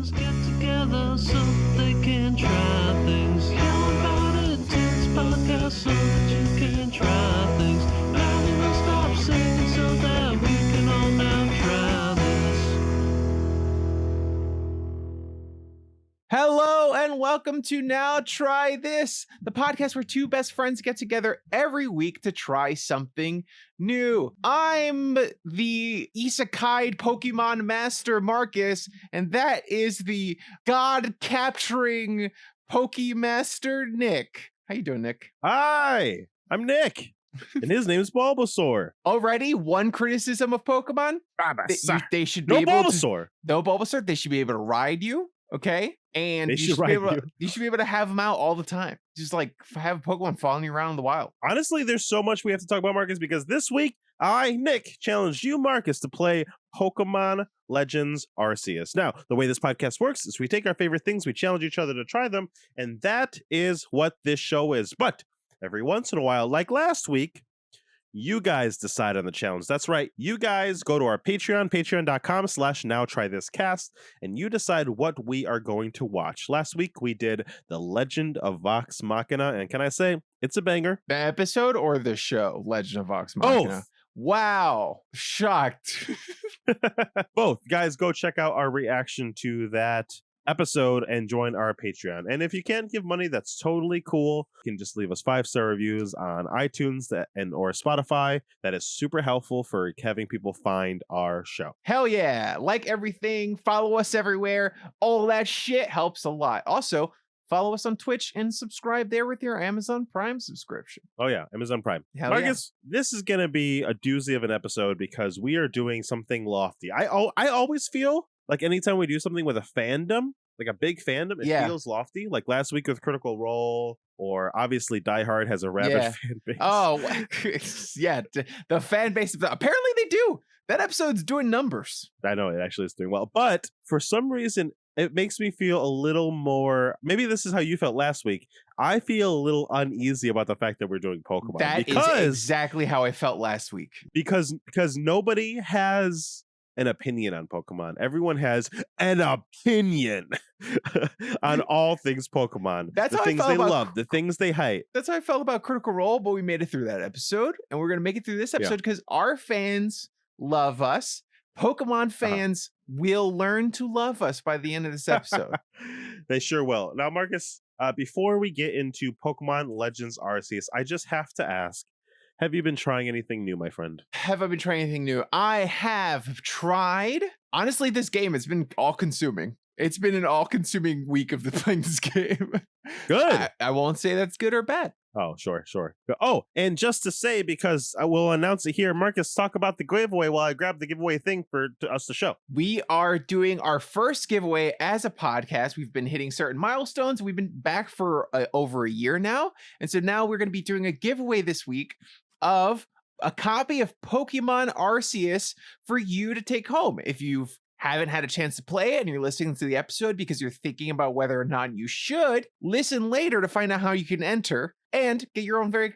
friends get together so that they can try things. You're invited to this podcast so that you can try things. Maddie will stop singing so that we can all now try this. Hello and welcome to Now Try This, the podcast where two best friends get together every week to try something new. I'm the isekai Pokemon master Marcus, and that is the god-capturing Pokemaster Nick. How you doing, Nick? Hi, I'm Nick, and his name is Bulbasaur. Already one criticism of Pokemon? They should be No able Bulbasaur. No Bulbasaur. They should be able to ride you. Okay, and They you should should, be ride able to, you. you should be able to have them out all the time. Just like have Pokemon following you around in the wild. Honestly, there's so much we have to talk about, Marcus, because this week, I, Nick, challenged you, Marcus, to play Pokémon Legends Arceus. Now, the way this podcast works is we take our favorite things, we challenge each other to try them, and that is what this show is. But every once in a while, like last week, you guys decide on the challenge. That's right. You guys go to our Patreon, patreon.com/nowtrythiscast, and you decide what we are going to watch. Last week, we did The Legend of Vox Machina, and can I say, it's a banger. The episode or the show, Legend of Vox Machina? Both. Wow, shocked. Both. Guys, go check out our reaction to that episode and join our Patreon. And if you can't give money, that's totally cool. You can just leave us 5-star reviews on iTunes or Spotify. That is super helpful for having people find our show. Hell yeah. Like everything, follow us everywhere. All that shit helps a lot. Also, follow us on Twitch and subscribe there with your Amazon Prime subscription. Oh yeah, Amazon Prime. Hell Marcus, this is going to be a doozy of an episode because we are doing something lofty. I always feel like anytime we do something with a fandom, like a big fandom, it feels lofty. Like last week with Critical Role, or obviously Die Hard has a rabid fan base. Oh, yeah. The fan base. Apparently they do. That episode's doing numbers. I know, it actually is doing well. But for some reason, it makes me feel a little more, maybe this is how you felt last week. I feel a little uneasy about the fact that we're doing Pokemon. That is exactly how I felt last week. Because nobody has an opinion on Pokemon. Everyone has an opinion on all things Pokemon. That's the how things I felt they about love, the things they hate. That's how I felt about Critical Role, but we made it through that episode, and we're going to make it through this episode because our fans love us. Pokemon fans will learn to love us by the end of this episode. They sure will. Now, Marcus, before we get into Pokemon Legends Arceus, I just have to ask, have you been trying anything new, my friend? Have I been trying anything new? I have tried. Honestly, this game has been all-consuming. It's been an all-consuming week of playing this game. Good. I won't say that's good or bad. Oh, sure. Oh, and just to say, because I will announce it here, Marcus, talk about the giveaway while I grab the giveaway thing for us to show. We are doing our first giveaway as a podcast. We've been hitting certain milestones. We've been back for over a year now. And so now we're going to be doing a giveaway this week of a copy of Pokemon Arceus for you to take home. If you haven't had a chance to play it and you're listening to the episode because you're thinking about whether or not you should, listen later to find out how you can enter and get your very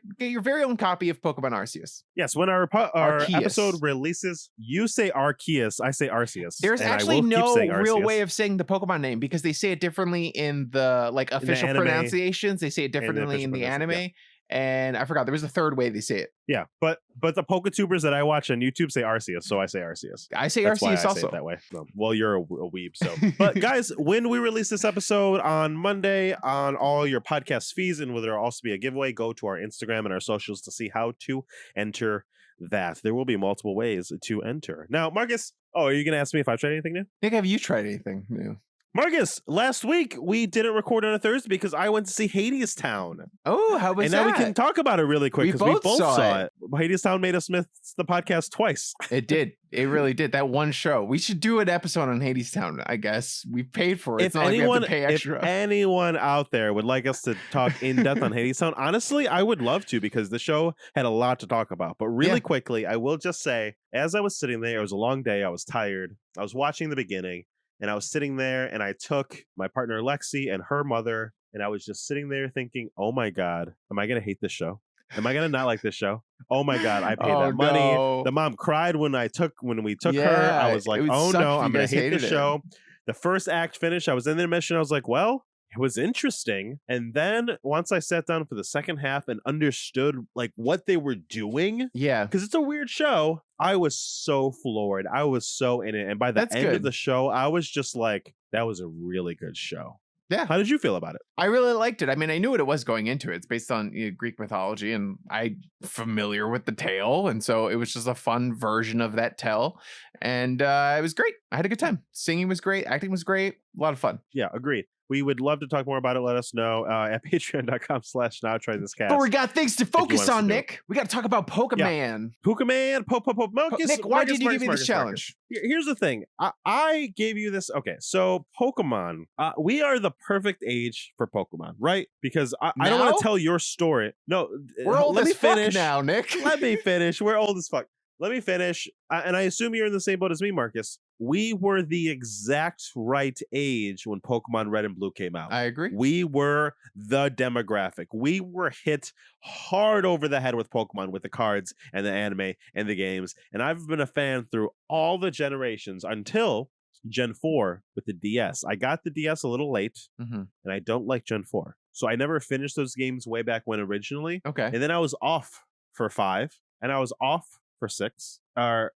own copy of Pokemon Arceus. Yes, when our episode releases, you say Arceus, I say Arceus. There's actually no real way of saying the Pokemon name because they say it differently in the official pronunciations. They say it differently in the anime. Yeah. And I forgot there was a third way they say it. Yeah, but the Poketubers that I watch on YouTube say Arceus, so I say Arceus. I say That's Arceus why I also say it that way. Well, you're a weeb, so. But guys, when we release this episode on Monday on all your podcast feeds, and will there also be a giveaway, go to our Instagram and our socials to see how to enter that. There will be multiple ways to enter. Now, Marcus, are you going to ask me if I've tried anything new? Nick, have you tried anything new? Marcus, last week we didn't record on a Thursday because I went to see Hades Town. Oh, how was that? And now we can talk about it really quick because we both saw it. Hades Town made us miss the podcast twice. It did. It really did. That one show. We should do an episode on Hades Town, I guess. We paid for it. It's not like we have to pay extra. If anyone out there would like us to talk in depth on Hades Town, honestly, I would love to because the show had a lot to talk about. But really quickly, I will just say, as I was sitting there, it was a long day. I was tired. I was watching the beginning. And I was sitting there and I took my partner Lexi and her mother and I was just sitting there thinking, oh my God, am I going to hate this show? Am I going to not like this show? Oh my God, I paid that money. No. The mom cried when we took her. I was like, oh no, I'm going to hate this show. The first act finished. I was in the mission. I was like, well, it was interesting. And then once I sat down for the second half and understood like what they were doing, Yeah. because it's a weird show, I was so floored. I was so in it. And by the That's end good. of the show, I was just like, that was a really good show. Yeah. How did you feel about it? I really liked it. I mean, I knew what it was going into it. It's based on Greek mythology, and I'm familiar with the tale. And so it was just a fun version of that tale. And it was great. I had a good time. Singing was great. Acting was great. A lot of fun. Yeah, agreed. We would love to talk more about it. Let us know at patreon.com/nowtrythiscast. But we got things to focus us on, to do Nick. We got to talk about Pokemon. Pokemon, Marcus. Nick, why did you Marcus, give me Marcus, this challenge? Here's the thing. I gave you this. Okay, so Pokemon. We are the perfect age for Pokemon, right? Because I don't want Now? to tell your story. No, We're old let as me fuck finish. now, Nick. Let me finish. We're old as fuck. Let me finish. And I assume you're in the same boat as me, Marcus. We were the exact right age when Pokemon Red and Blue came out. I agree. We were the demographic. We were hit hard over the head with Pokemon, with the cards and the anime and the games. And I've been a fan through all the generations until Gen 4 with the DS. I got the DS a little late, and I don't like Gen 4. So I never finished those games way back when originally. Okay. And then I was off for 5, and I was off for 6. And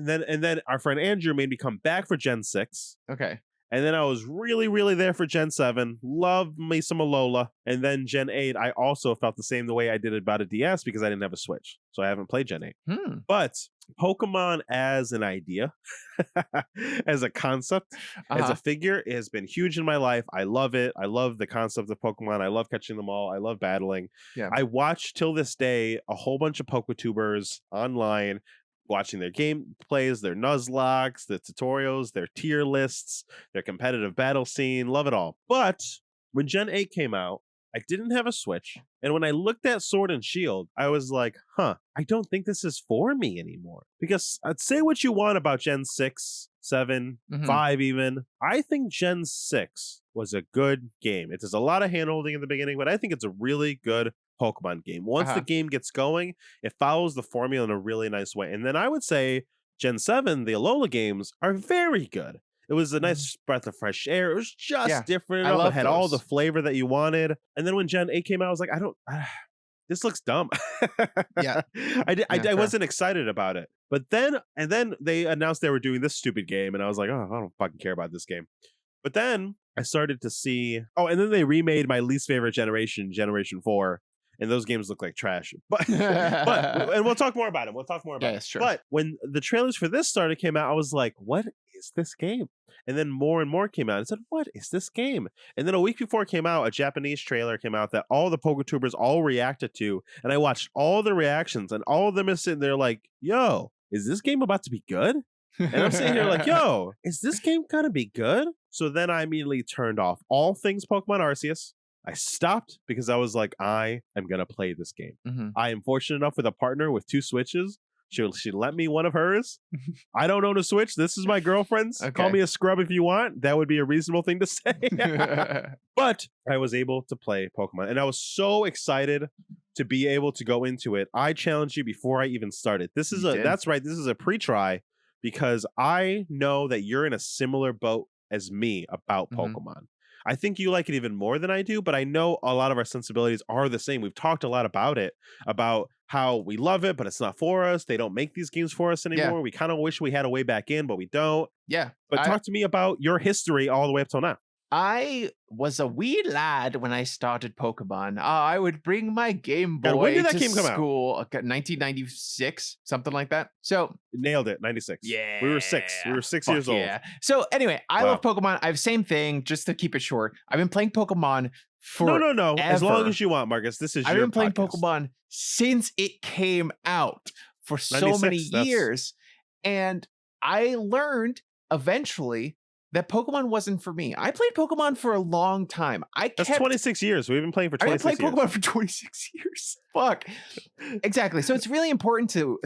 then our friend Andrew made me come back for Gen 6. Okay. And then I was really, really there for Gen 7. Loved me some Alola. And then Gen 8, I also felt the same the way I did about a DS because I didn't have a Switch. So I haven't played Gen 8. But Pokemon as an idea, as a concept, as a figure, it has been huge in my life. I love it. I love the concept of Pokemon. I love catching them all. I love battling. Yeah. I watch till this day a whole bunch of PokeTubers online, watching their gameplays, their Nuzlocks, the tutorials, their tier lists, their competitive battle scene. Love it all. But when Gen 8 came out, I didn't have a Switch. And when I looked at Sword and Shield, I was like, I don't think this is for me anymore. Because I'd say what you want about Gen 6, 7, 5 even. I think Gen 6 was a good game. It does a lot of handholding in the beginning, but I think it's a really good Pokemon game. Once the game gets going, it follows the formula in a really nice way. And then I would say Gen 7, the Alola games, are very good. It was a nice breath of fresh air. It was just different enough. It had all the flavor that you wanted. And then when Gen 8 came out, I was like, this looks dumb. I wasn't excited about it. But then they announced they were doing this stupid game, and I was like, I don't fucking care about this game. But then I started to see, and then they remade my least favorite generation, Generation 4. And those games look like trash. But and we'll talk more about it. Yes, sure. But when the trailers for this came out, I was like, what is this game? And then more and more came out. I said, what is this game? And then a week before it came out, a Japanese trailer came out that all the PokeTubers all reacted to. And I watched all the reactions, and all of them are sitting there like, yo, is this game about to be good? And I'm sitting here like, yo, is this game gonna be good? So then I immediately turned off all things Pokemon Arceus. I stopped because I was like, I am going to play this game. I am fortunate enough with a partner with 2 Switches. She lent me one of hers. I don't own a Switch. This is my girlfriend's. Call me a scrub if you want. That would be a reasonable thing to say. But I was able to play Pokemon, and I was so excited to be able to go into it. I challenged you before I even started. That's right. This is a pre-try because I know that you're in a similar boat as me about Pokemon. I think you like it even more than I do, but I know a lot of our sensibilities are the same. We've talked a lot about it, about how we love it, but it's not for us. They don't make these games for us anymore. We kind of wish we had a way back in, but we don't. Yeah. But talk to me about your history all the way up till now. I was a wee lad when I started Pokemon. I would bring my Game Boy when did that to game come out? school, 1996, something like that. So nailed it, 96. Yeah, we were 6. We were 6 years old. So anyway, I love Pokemon. I have same thing. Just to keep it short, I've been playing Pokemon for no. As long as you want, Marcus. This is. I've been playing podcast. Pokemon since it came out for so many years, and I learned eventually that Pokemon wasn't for me. I played Pokemon for a long time. That's 26 years. We've been playing for 26 years. I played Pokemon for 26 years. fuck? Exactly. So it's really important to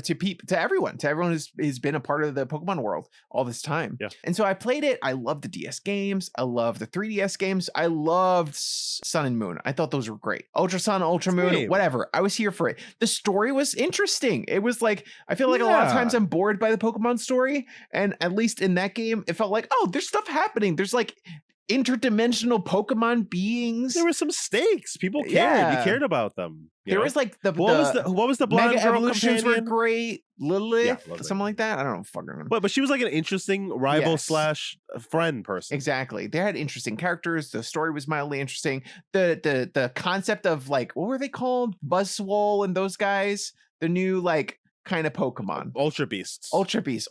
everyone who's been a part of the Pokemon world all this time. Yeah. And so I played it. I love the DS games. I love the 3DS games. I loved Sun and Moon. I thought those were great. Ultra Sun, Ultra Moon, Same. whatever. I was here for it. The story was interesting. It was like, I feel like a lot of times I'm bored by the Pokemon story. And at least in that game, it felt like, oh, there's stuff happening. There's like interdimensional Pokemon beings. There were some stakes. People cared. Yeah. You cared about them. There was like what was the blonde Mega girl Evolutions companion? were great. Lilith, Lilith. something like that. I don't know. Fucking remember. But she was like an interesting rival Yes. slash friend person. Exactly. They had interesting characters. The story was mildly interesting. The concept of like, what were they called? Buzzwole and those guys. The new like kind of Pokemon. Ultra Beasts. Ultra Beast.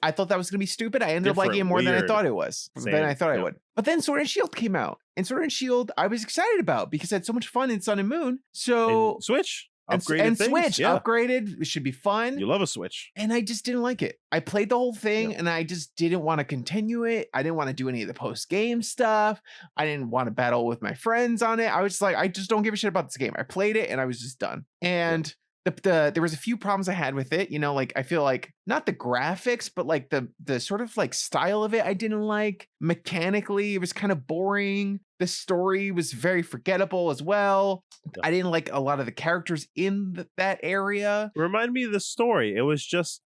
I thought that was gonna be stupid. I ended up liking it more than I weird. thought it was. Same, Than I thought I yeah. would. But then Sword and Shield came out. And Sword and Shield I was excited about because I had so much fun in Sun and Moon. So And Switch. and Upgraded things. Switch Yeah. upgraded. It should be fun. You love a Switch. And I just didn't like it. I played the whole thing Yeah. and I just didn't want to continue it. I didn't want to do any of the post-game stuff. I didn't want to battle with my friends on it. I was just like, I just don't give a shit about this game. I played it and I was just done. And there was a few problems I had with it. You know, like I feel like not the graphics, but like the sort of like style of it I didn't like. Mechanically, it was kind of boring. The story was very forgettable as well. Yeah. I didn't like a lot of the characters in that area. Remind me of the story. It was just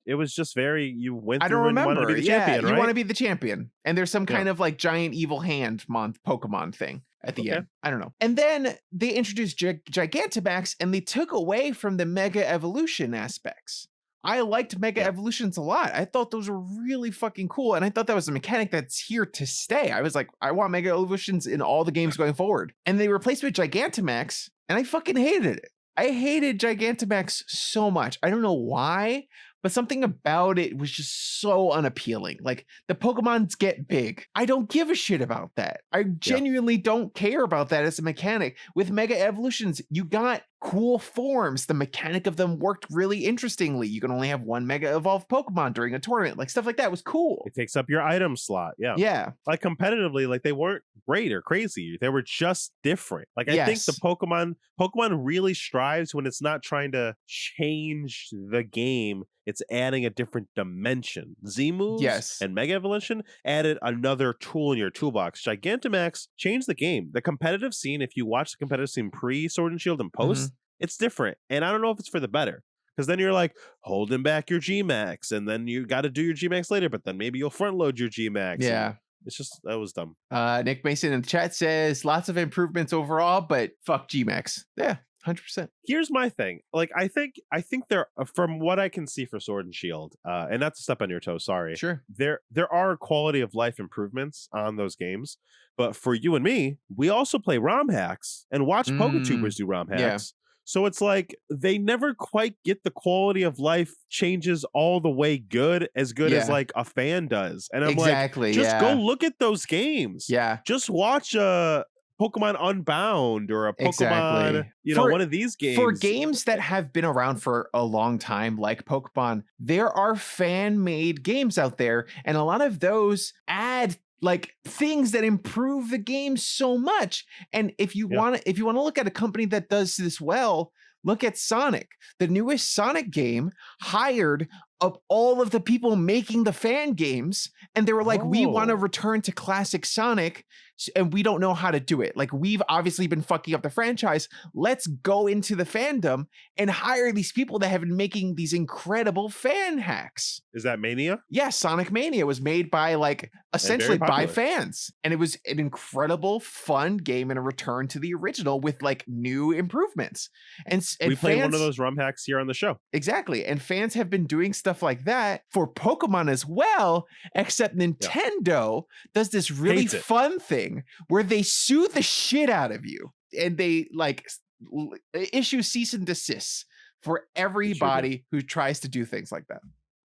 very, you went I through don't and remember. wanted to be the champion, You right? want to be the champion. And there's some Yeah. kind of like giant evil hand Pokemon thing at the Okay. end. I don't know. And then they introduced Gigantamax and they took away from the Mega Evolution aspects. I liked Mega Evolutions a lot. I thought those were really fucking cool. And I thought that was a mechanic that's here to stay. I was like, I want Mega Evolutions in all the games going forward. And they replaced it with Gigantamax and I fucking hated it. I hated Gigantamax so much. I don't know why, but something about it was just so unappealing. Like the Pokemons get big. I don't give a shit about that. I genuinely don't care about that as a mechanic. With Mega Evolutions, you got cool forms. The mechanic of them worked really interestingly. You can only have one Mega Evolved Pokemon during a tournament. Like stuff like that was cool. It takes up your item slot. Yeah. Yeah. Like competitively, like they weren't great or crazy. They were just different. Like I think the Pokemon really strives when it's not trying to change the game. It's adding a different dimension. Z-moves and Mega Evolution added another tool in your toolbox. Gigantamax changed the game. The competitive scene, if you watch the competitive scene pre Sword and Shield and post, it's different. And I don't know if it's for the better. Because then you're like holding back your G-Max, and then you got to do your G-Max later, but then maybe you'll front load your G-Max. Yeah. It's just, that was dumb. Nick Mason in the chat says lots of improvements overall, but fuck G-Max. Yeah. 100%. Here's my thing. Like, I think there, from what I can see for Sword and Shield, and not to step on your toes, sorry. Sure. There are quality of life improvements on those games, but for you and me, we also play ROM hacks and watch PokeTubers do ROM hacks. Yeah. So it's like they never quite get the quality of life changes all the way good as like a fan does. And I'm like, just go look at those games. Yeah. Just watch Pokemon Unbound or a Pokemon, one of these games. For games that have been around for a long time, like Pokemon, there are fan-made games out there, and a lot of those add like things that improve the game so much. And if you want to look at a company that does this well, look at Sonic. The newest Sonic game hired up all of the people making the fan games, and they were like, we want to return to classic Sonic, and we don't know how to do it. Like, we've obviously been fucking up the franchise. Let's go into the fandom and hire these people that have been making these incredible fan hacks. Is that Mania? Yes, Sonic Mania was made by essentially by fans, and it was an incredible, fun game and a return to the original with like new improvements. And we played one of those ROM hacks here on the show. Exactly, and fans have been doing stuff like that for Pokemon as well, except Nintendo does this really fun thing where they sue the shit out of you, and they like issue cease and desists for everybody who tries to do things like that.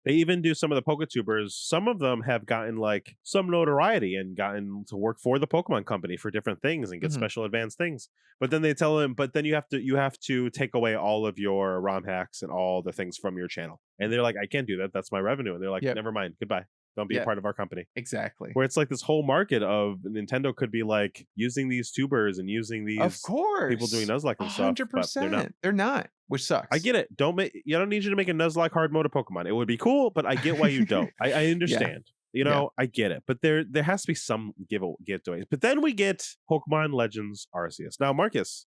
They even do some of the PokeTubers. Some of them have gotten like some notoriety and gotten to work for the Pokemon Company for different things and get special advanced things. But then they tell them, but then you have to take away all of your ROM hacks and all the things from your channel. And they're like, I can't do that. That's my revenue. And they're like, never mind. Goodbye. Don't be a part of our company. Exactly. Where it's like this whole market of Nintendo could be like using these tubers and using these of course people doing Nuzlocke and stuff. 100%. But They're not, which sucks. I get it. I don't need you to make a Nuzlocke hard mode of Pokemon. It would be cool, but I get why you don't. I understand. You know, I get it, but there has to be some giveaways. But then we get Pokemon Legends Arceus. Now, Marcus,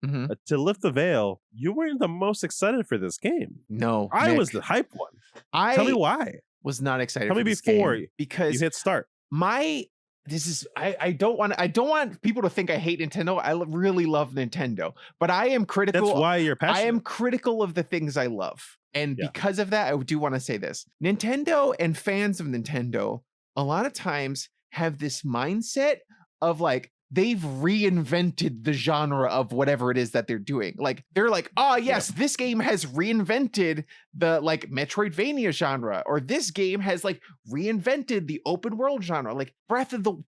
to lift the veil, you weren't the most excited for this game. No, I Nick, was the hype one. Tell me why. Was not excited. Tell me for this before game because you hit start. I don't want people to think I hate Nintendo. I really love Nintendo, but I am critical. That's why you're passionate. I am critical of the things I love, and because of that, I do want to say this: Nintendo and fans of Nintendo a lot of times have this mindset of like they've reinvented the genre of whatever it is that they're doing. Like they're like, oh yes, this game has reinvented the like Metroidvania genre, or this game has like reinvented the open world genre. Like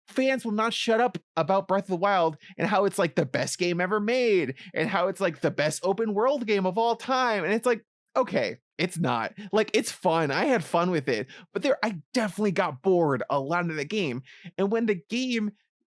fans will not shut up about Breath of the Wild and how it's like the best game ever made and how it's like the best open world game of all time. And it's like, okay, it's not. Like, it's fun. I had fun with it, but I definitely got bored a lot of the game. And when the game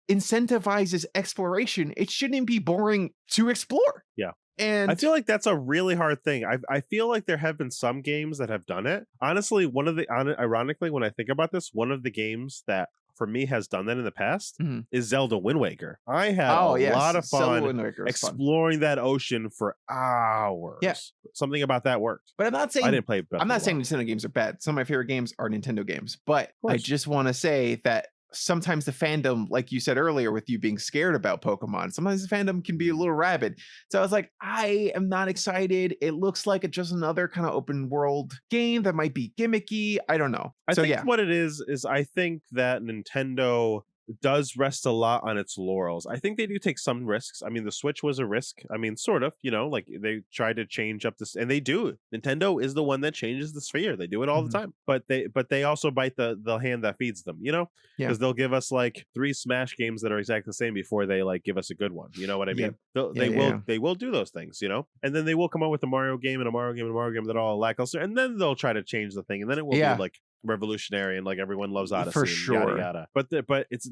incentivizes exploration, it shouldn't be boring to explore. Yeah. And I feel like that's a really hard thing. I feel like there have been some games that have done it. Honestly, ironically, when I think about this, one of the games that for me has done that in the past is Zelda Wind Waker. I had a lot of fun exploring that ocean for hours. Yeah. Something about that worked. But I'm not saying I didn't play. I'm not saying Nintendo games are bad. Some of my favorite games are Nintendo games, but I just want to say that sometimes the fandom, like you said earlier, with you being scared about Pokemon, sometimes the fandom can be a little rabid. So I was like, I am not excited. It looks like just another kind of open world game that might be gimmicky. I don't know. I think what it is I think that Nintendo does rest a lot on its laurels. I think they do take some risks. I mean, the Switch was a risk. I mean, sort of, like they try to change up this, and they do. Nintendo is the one that changes the sphere. They do it all the time, but they also bite the hand that feeds them, because they'll give us like 3 Smash games that are exactly the same before they like give us a good one. You know what I mean? They will do those things, and then they will come out with a Mario game and a Mario game and a Mario game that are all lackluster, and then they'll try to change the thing, and then it will be like revolutionary and like everyone loves Odyssey for and sure. yada yada. But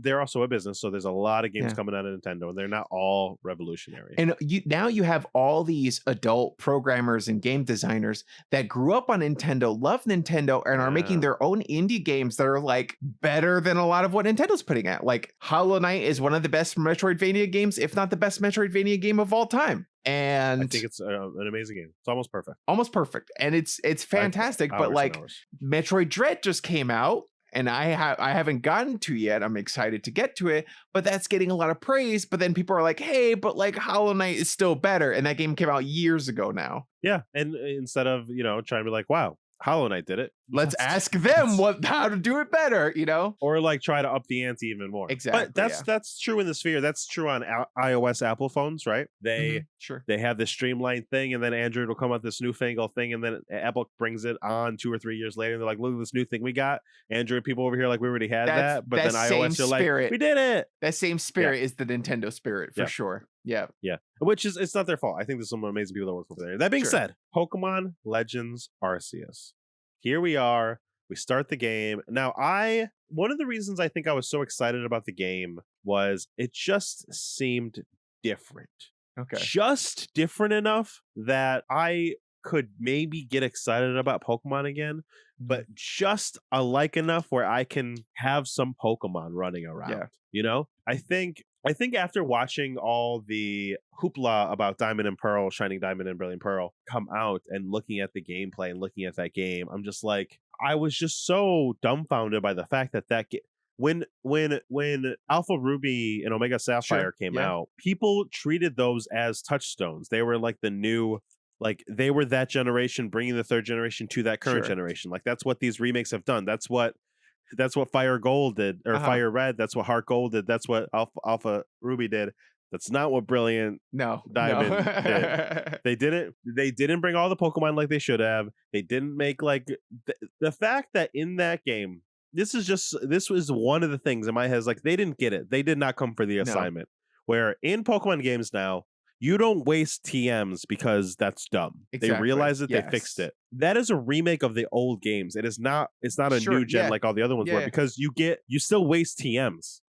they're also a business, so there's a lot of games coming out of Nintendo, and they're not all revolutionary. And now you have all these adult programmers and game designers that grew up on Nintendo, love Nintendo, and are making their own indie games that are like better than a lot of what Nintendo's putting out. Like Hollow Knight is one of the best Metroidvania games, if not the best Metroidvania game of all time. And I think it's an amazing game. It's almost perfect. And it's fantastic. But like Metroid Dread just came out, and I haven't gotten to yet. I'm excited to get to it, but that's getting a lot of praise. But then people are like, hey, but like Hollow Knight is still better. And that game came out years ago now. Yeah. And instead of, trying to be like, wow, Hollow Knight did it. Let's ask them how to do it better, or like try to up the ante even more. Exactly. But that's true in the sphere. That's true on iOS Apple phones, right? They have this streamlined thing, and then Android will come out this newfangled thing, and then Apple brings it on 2 or 3 years later. And they're like, look at this new thing we got. Android people over here like, we already had that. But then iOS are like, we did it. That same spirit is the Nintendo spirit for sure. Yeah. Which is, it's not their fault. I think there's some amazing people that work over there. That being said, Pokemon Legends Arceus. Here we are. We start the game. Now, one of the reasons I think I was so excited about the game was it just seemed different. Okay. Just different enough that I could maybe get excited about Pokemon again, but just alike enough where I can have some Pokemon running around. I think after watching all the hoopla about Diamond and Pearl, Shining Diamond and Brilliant Pearl come out, and looking at the gameplay and looking at that game, I'm just like, I was just so dumbfounded by the fact that when Alpha Ruby and Omega Sapphire came out, people treated those as touchstones. They were like the new, like they were that generation bringing the 3rd generation to that current generation. Like that's what these remakes have done. That's what Fire Gold did, or Fire Red. That's what Heart Gold did. That's what Alpha Ruby did. That's not what Brilliant Diamond did. They didn't bring all the Pokemon like they should have. They didn't make like the fact that in that game, this was one of the things in my head is like, they didn't get it. They did not come for the assignment. Where in Pokemon games now, you don't waste TMs because that's dumb. Exactly. They realize that Yes. they fixed it. That is a remake of the old games. It's not a Sure, new gen yeah. like all the other ones were, Yeah. because you still waste TMs.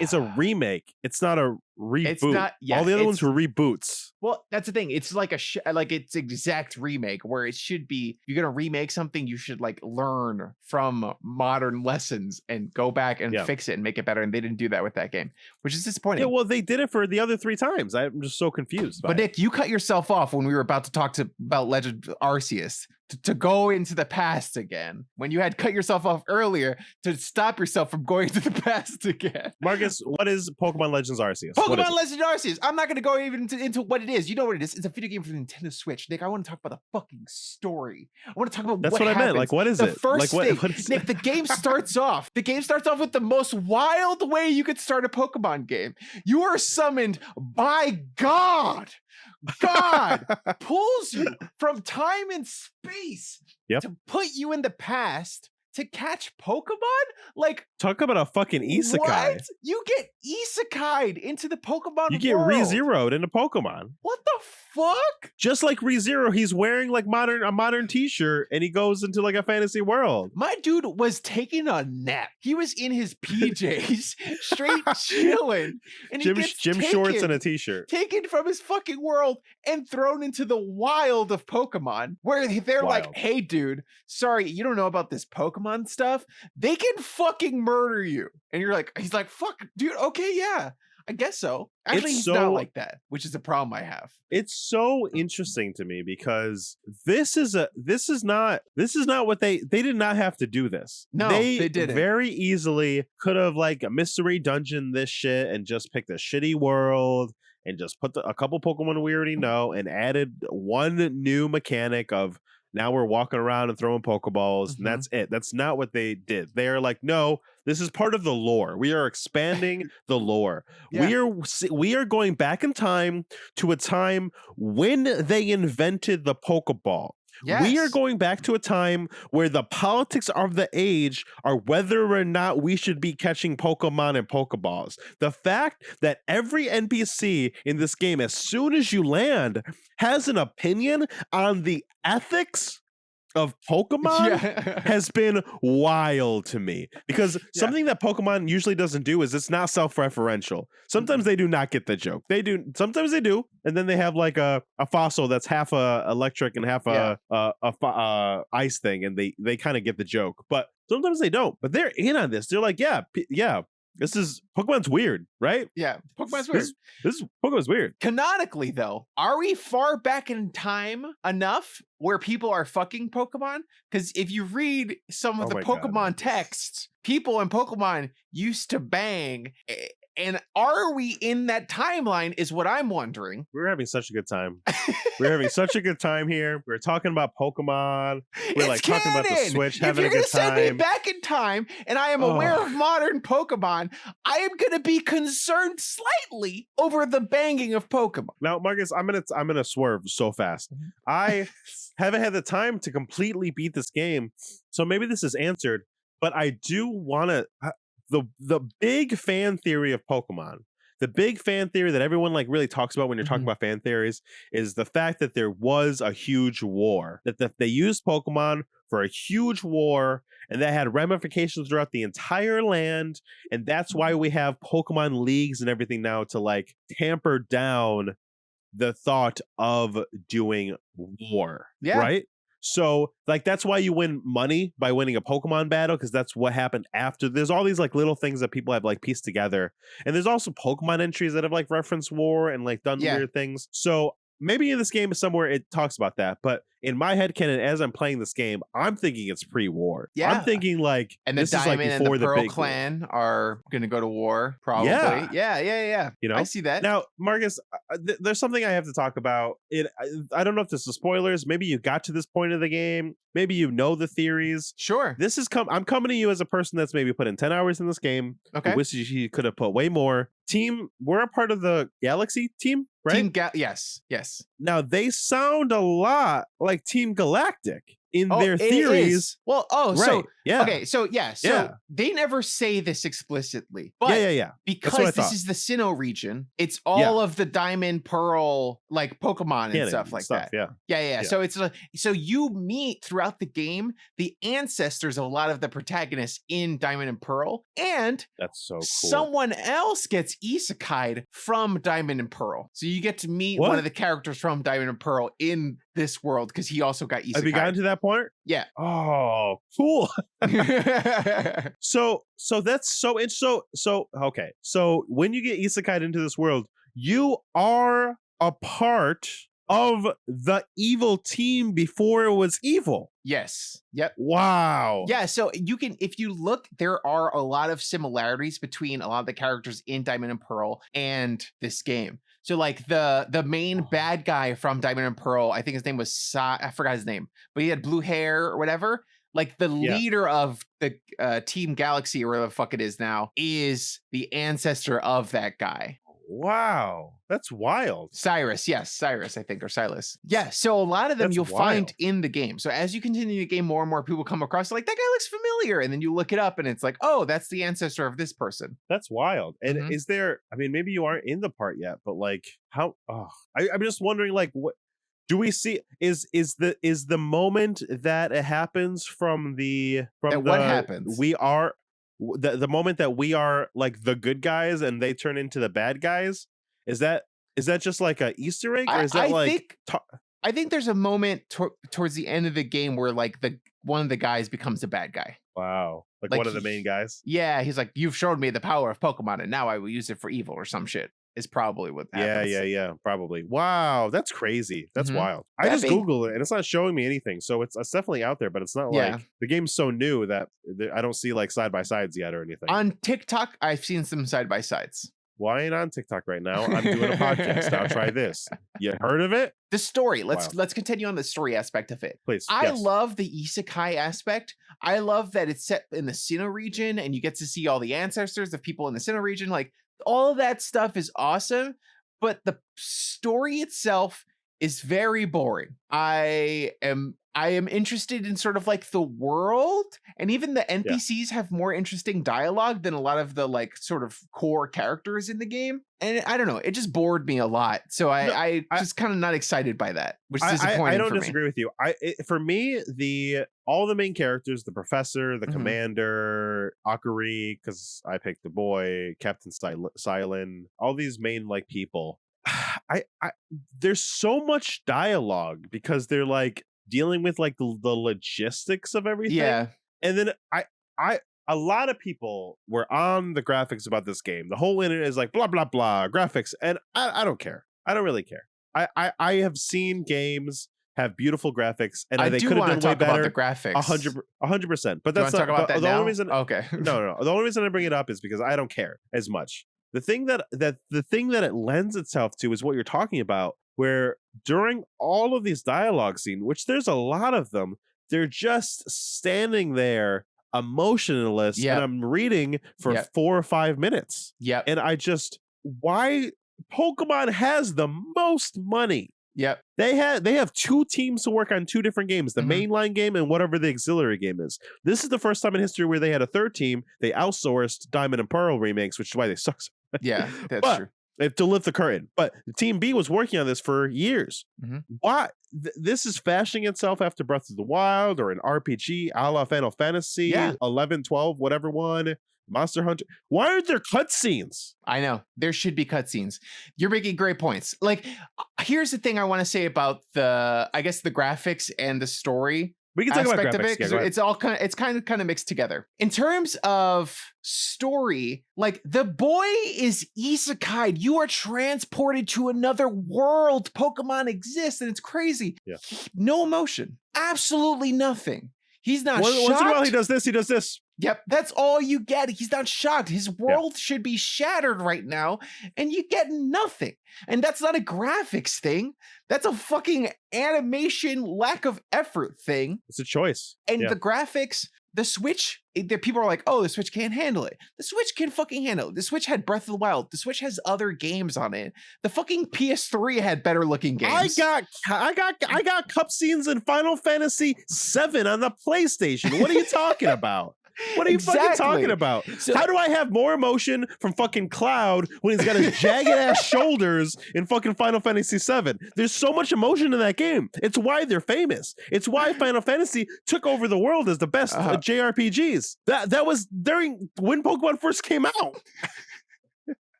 It's a remake. It's not a reboot. It's not. Yeah, all the other ones it's- were reboots. Well, that's the thing. It's like like it's exact remake where it should be. If you're gonna remake something, you should like learn from modern lessons and go back and Yeah. fix it and make it better. And they didn't do that with that game, which is disappointing. Yeah, well, they did it for the other 3 times. I'm just so confused. But Nick, you cut yourself off when we were about to talk about Legend Arceus to go into the past again. When you had cut yourself off earlier to stop yourself from going to the past again. Marcus, what is Pokemon Legends Arceus? What is Pokemon it? Legend Arceus. I'm not going to go even into what it is. You know what it is. It's a video game for the Nintendo Switch. Nick, I want to talk about the fucking story. I want to talk about That's what what I meant. happens. Like, what is the it? First Like, thing, what is Nick, it? the game starts off. The game starts off with the most wild way you could start a Pokemon game. You are summoned by God. God pulls you from time and space Yep. to put you in the past to catch Pokemon? Like, Talk about a fucking isekai. what? You get isekai'd into the Pokemon You get world. re-zeroed into Pokemon. What the fuck? Just like ReZero, he's wearing like a modern t-shirt and he goes into like a fantasy world. My dude was taking a nap. He was in his PJs, straight chilling. And he gets Gym shorts and a t-shirt. taken from his fucking world and thrown into the wild of Pokemon, where they're like, Wild. hey, dude, sorry, you don't know about this Pokemon stuff? They can fucking murder you. And you're like, he's like, fuck, dude, okay, yeah, I guess so. Actually, It's he's not so- like that, which is a problem I have. It's so interesting to me because this is not what they did not have to do this. No, they didn't. Very easily could have like a mystery dungeon this shit and just picked a shitty world and just put a couple Pokemon we already know and added one new mechanic of now we're walking around and throwing Pokeballs and that's it. That's not what they did. They are like, no, this is part of the lore. We are expanding the lore. Yeah. We are going back in time to a time when they invented the Pokeball. Yes. We are going back to a time where the politics of the age are whether or not we should be catching Pokemon and Pokeballs. The fact that every NPC in this game, as soon as you land, has an opinion on the ethics of Pokemon Yeah. has been wild to me, because something that Pokemon usually doesn't do is it's not self-referential. Sometimes they do not get the joke. They do. Sometimes they do, and then they have like a fossil that's half electric and half ice thing, and they kind of get the joke. But sometimes they don't. But they're in on this. They're like, yeah. This is Pokemon's weird, right? Yeah, Pokemon's weird. This Pokemon's weird. Canonically, though, are we far back in time enough where people are fucking Pokemon? Because if you read some of Oh the my God. Pokemon texts, people in Pokemon used to bang. And are we in that timeline is what I'm wondering. We're having such a good time. We're having such a good time here. We're talking about Pokemon. We're It's like talking about the canon! Switch, If having you're a good gonna send me time. back in time and I am aware Oh. of modern Pokemon, I am gonna be concerned slightly over the banging of Pokemon. Now, Marcus, I'm gonna swerve so fast. Mm-hmm. I haven't had the time to completely beat this game, so maybe this is answered. But I do want to the big fan theory of Pokemon. The big fan theory that everyone like really talks about when you're talking Mhm. about fan theories is the fact that there was a huge war, that they used Pokemon for a huge war, and that had ramifications throughout the entire land, and that's why we have Pokemon leagues and everything now to like tamper down the thought of doing war. Yeah. Right? So like that's why you win money by winning a Pokemon battle, because that's what happened after. There's all these like little things that people have like pieced together, and there's also Pokemon entries that have like referenced war and like done Yeah. weird things. So maybe in this game somewhere it talks about that, but in my headcanon as I'm playing this game, I'm thinking it's pre-war. Yeah. I'm thinking like And the this is like Diamond and before the Pearl big war. clan are going to go to war, probably. Yeah. Yeah. You know? I see that. Now, Marcus, there's something I have to talk about. I don't know if this is spoilers. Maybe you got to this point of the game. Maybe you know the theories. Sure. I'm coming to you as a person that's maybe put in 10 hours in this game. Okay. Who wishes he could have put way more. Team, we're a part of the Galaxy team, right? Yes. Now, they sound a lot like Team Galactic. in Oh, their it theories. is. Well, oh, Right. so Yeah. okay, so yeah, so Yeah. they never say this explicitly, but Yeah. That's what I because this thought. is the Sinnoh region, it's all of the Diamond, Pearl, like Pokemon and stuff like that. Yeah. Yeah. So it's so you meet throughout the game the ancestors of a lot of the protagonists in Diamond and Pearl, and That's so cool. someone else gets isekai'd from Diamond and Pearl. So you get to meet one What? of the characters from Diamond and Pearl in this world because he also got isekai'd. Have you gotten to that point? Yeah. Oh, cool. So that's so interesting. So okay. So when you get isekai'd into this world, you are a part of the evil team before it was evil. Yes. Yep. Wow. Yeah, so you can, if you look, there are a lot of similarities between a lot of the characters in Diamond and Pearl and this game. So like the main bad guy from Diamond and Pearl, I think his name was I forgot his name, but he had blue hair or whatever. Like the leader of the Team Galaxy or whatever the fuck it is now is the ancestor of that guy. Wow. That's wild. Cyrus, yes, Cyrus, I think, or Silas. Yeah, so a lot of them That's you'll find wild. in the game. So as you continue the game, more and more people come across, like, that guy looks familiar. And then you look it up and it's like, oh, that's the ancestor of this person. That's wild. And Mhm. is there, I mean, maybe you aren't in the part yet, but like how, I'm just wondering, like, what do we see is the moment that it happens from what happens? We are the moment that we are like the good guys and they turn into the bad guys. Is that just like a Easter egg, or is that I think there's a moment towards the end of the game where like one of the guys becomes a bad guy. wow, like one of the main guys? Yeah, he's like, you've showed me the power of Pokemon and now I will use it for evil or some shit. Is probably what happens. Yeah, probably. Wow, that's crazy. That's wild. I That just being- Googled it and it's not showing me anything. So it's definitely out there, but it's not like the game's so new that I don't see like side by sides yet or anything. On TikTok, I've seen some side by sides. Why ain't on TikTok right now? I'm doing a podcast. Now try this. You heard of it? The story. Let's Wow. continue on the story aspect of it. Please. I yes. love the isekai aspect. I love that it's set in the Sinnoh region and you get to see all the ancestors of people in the Sinnoh region. Like, all of that stuff is awesome, but the story itself is very boring. I am interested in sort of like the world, and even the NPCs have more interesting dialogue than a lot of the like sort of core characters in the game. And I don't know, it just bored me a lot. So I just kind of not excited by that, which is disappointing. I don't for disagree with you. For me, all the main characters, the professor, the commander, Akari, because I picked the boy, Captain Silent, all these main like people. There's so much dialogue because they're like dealing with like the logistics of everything. Yeah. And then a lot of people were on the graphics about this game. The whole internet is like blah blah blah graphics, and I don't care. I don't really care. I have seen games have beautiful graphics, and they could have done way better. About the graphics. 100%. But that's talk about that the now? only reason. Okay. No. The only reason I bring it up is because I don't care as much. The thing that it lends itself to is what you're talking about, where during all of these dialogue scenes, which there's a lot of them, they're just standing there emotionless, and I'm reading for 4 or 5 minutes. Yeah. And why Pokemon has the most money. Yep. They have 2 teams to work on 2 different games, the mainline game and whatever the auxiliary game is. This is the first time in history where they had a 3rd team. They outsourced Diamond and Pearl remakes, which is why they suck. Yeah, that's true. To lift the curtain. But Team B was working on this for years. Why? This is fashioning itself after Breath of the Wild or an RPG a la Final Fantasy 11, 12, whatever one. Monster Hunter. Why aren't there cutscenes? I know. There should be cutscenes. You're making great points. Like, here's the thing I want to say about the graphics and the story. We can talk about aspect graphics. of it, because it's kind of mixed together. In terms of story, like, the boy is isekai'd. You are transported to another world. Pokemon exists, and it's crazy. Yeah. No emotion. Absolutely nothing. He's not shocked. Once in a while, he does this. Yep, that's all you get. He's not shocked. His world should be shattered right now, and you get nothing. And that's not a graphics thing. That's a fucking animation lack of effort thing. It's a choice. And the graphics the Switch, the people are like, oh, the Switch can't handle it. The Switch can fucking handle it. The Switch had Breath of the Wild. The Switch has other games on it. The fucking PS3 had better looking games. I got cutscenes in Final Fantasy VII on the PlayStation. What are you talking about? What are you fucking talking about? So, how do I have more emotion from fucking Cloud when he's got his jagged ass shoulders in fucking Final Fantasy VII? There's so much emotion in that game. It's why they're famous. It's why Final Fantasy took over the world as the best JRPGs. That was during when Pokemon first came out.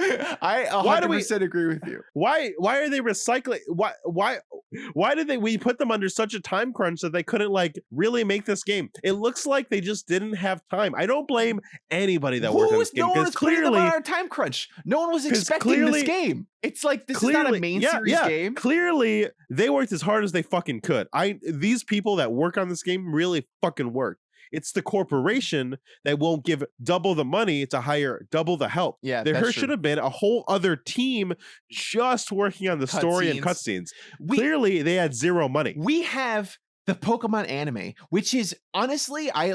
I 100% agree with you. Why are they recycling? Why did we put them under such a time crunch that they couldn't like really make this game? It looks like they just didn't have time. I don't blame anybody that worked on this game, because clearly on a time crunch. No one was expecting this game. It's like this is not a main series game. Clearly, they worked as hard as they fucking could. These people that work on this game really fucking worked. It's the corporation that won't give double the money to hire double the help. Yeah, there should have been a whole other team just working on the story and cutscenes. Clearly, they had zero money. We have the Pokemon anime, which is honestly, I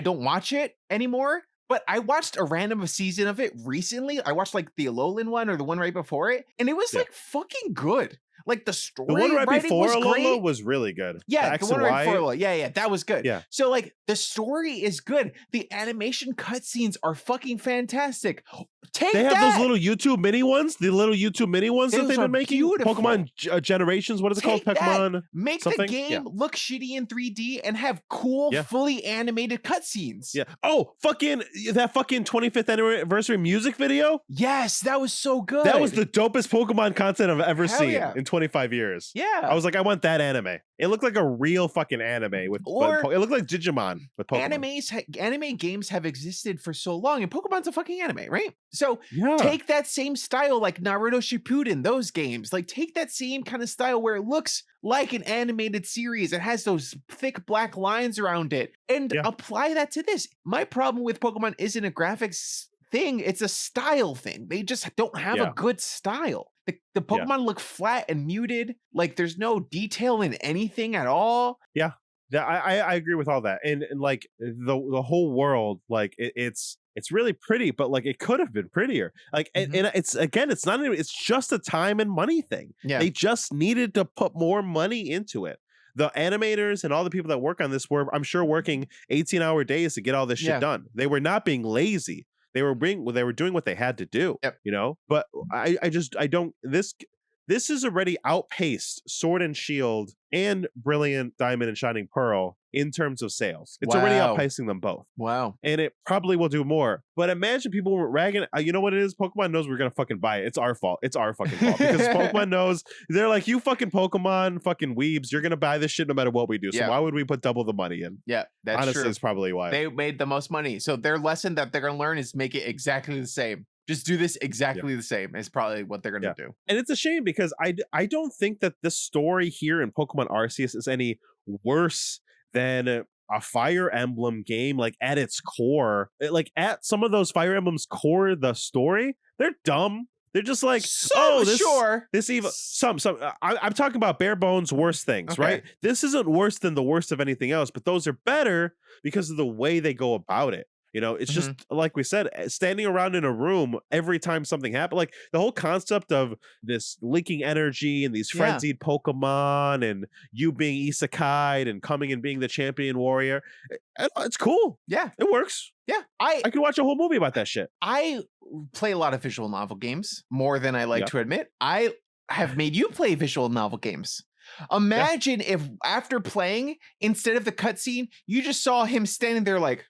don't watch it anymore, but I watched a random season of it recently. I watched like the Alolan one or the one right before it, and it was like fucking good. Like the story, the one right before Alola was really good. Yeah, the one right before Alola. Yeah, that was good. Yeah. So like the story is good. The animation cutscenes are fucking fantastic. They have those little YouTube mini ones. The little YouTube mini ones that they've been making. Beautiful. Pokemon Generations. What is it called? Pokemon. Make something? The game look shitty in 3D and have cool, fully animated cutscenes. Yeah. Oh, that fucking 25th anniversary music video. Yes, that was so good. That was the dopest Pokemon content I've ever seen in 25 years. Yeah. I was like, I want that anime. It looked like a real fucking anime with. It looked like Digimon with Pokemon. Anime games have existed for so long, and Pokemon's a fucking anime, right? So take that same style, like Naruto Shippuden, those games. Like take that same kind of style where it looks like an animated series. It has those thick black lines around it, and apply that to this. My problem with Pokemon isn't a graphics thing; it's a style thing. They just don't have a good style. The Pokemon look flat and muted. Like there's no detail in anything at all. Yeah, I agree with all that. And like the whole world, like it's really pretty, but like it could have been prettier. Like and it's not even, it's just a time and money thing. Yeah. They just needed to put more money into it. The animators and all the people that work on this were, I'm sure, working 18-hour days to get all this shit done. They were not being lazy. They were doing what they had to do, you know. But this is already outpaced Sword and Shield and Brilliant Diamond and Shining Pearl in terms of sales. It's already outpacing them both. Wow. And it probably will do more. But imagine people were ragging. You know what it is? Pokemon knows we're going to fucking buy it. It's our fault. It's our fucking fault. Because Pokemon knows, they're like, you fucking Pokemon fucking weebs, you're going to buy this shit no matter what we do. So why would we put double the money in? Yeah, that's honestly, true. It's probably why. They made the most money. So their lesson that they're going to learn is make it exactly the same. Just do this exactly the same is probably what they're going to do. And it's a shame because I don't think that the story here in Pokemon Arceus is any worse than a Fire Emblem game. Like at its core, like at some of those Fire Emblem's core, the story, they're dumb. They're just like, this evil. I'm talking about bare bones worst things, right? This isn't worse than the worst of anything else, but those are better because of the way they go about it. You know, it's just like we said, standing around in a room every time something happened. Like the whole concept of this leaking energy and these frenzied Pokemon and you being isekai'd and coming and being the champion warrior. It's cool. Yeah. It works. Yeah. I could watch a whole movie about that shit. I play a lot of visual novel games, more than I like to admit. I have made you play visual novel games. Imagine if after playing, instead of the cutscene, you just saw him standing there like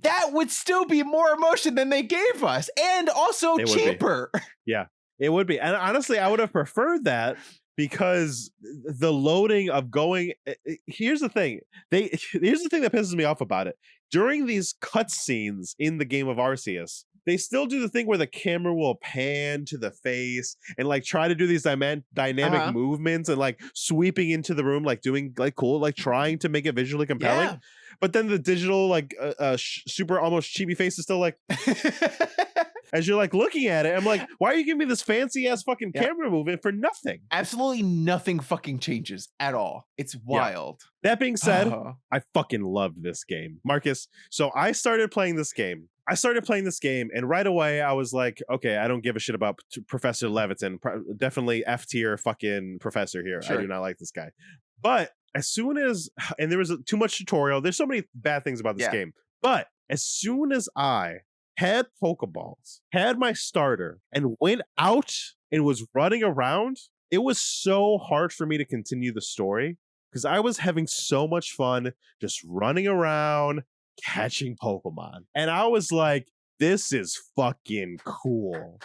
that would still be more emotion than they gave us, and also cheaper. Yeah, it would be. And honestly, I would have preferred that because the loading of going. Here's the thing. Here's the thing that pisses me off about it. During these cutscenes in the game of Arceus, they still do the thing where the camera will pan to the face and like try to do these dynamic movements and like sweeping into the room, like doing like cool, like trying to make it visually compelling. But then the digital like super almost chibi face is still like as you're like looking at it. I'm like, why are you giving me this fancy ass fucking camera movement for nothing? Absolutely nothing fucking changes at all. It's wild. That being said, I fucking loved this game, Marcus. So I started playing this game. And right away I was like, okay, I don't give a shit about Professor Leviton. Definitely F tier fucking professor here. I do not like this guy. But as soon as, and there was too much tutorial, there's so many bad things about this game. But as soon as I had Pokeballs, had my starter, and went out and was running around, it was so hard for me to continue the story because I was having so much fun just running around, catching Pokemon. And I was like, this is fucking cool.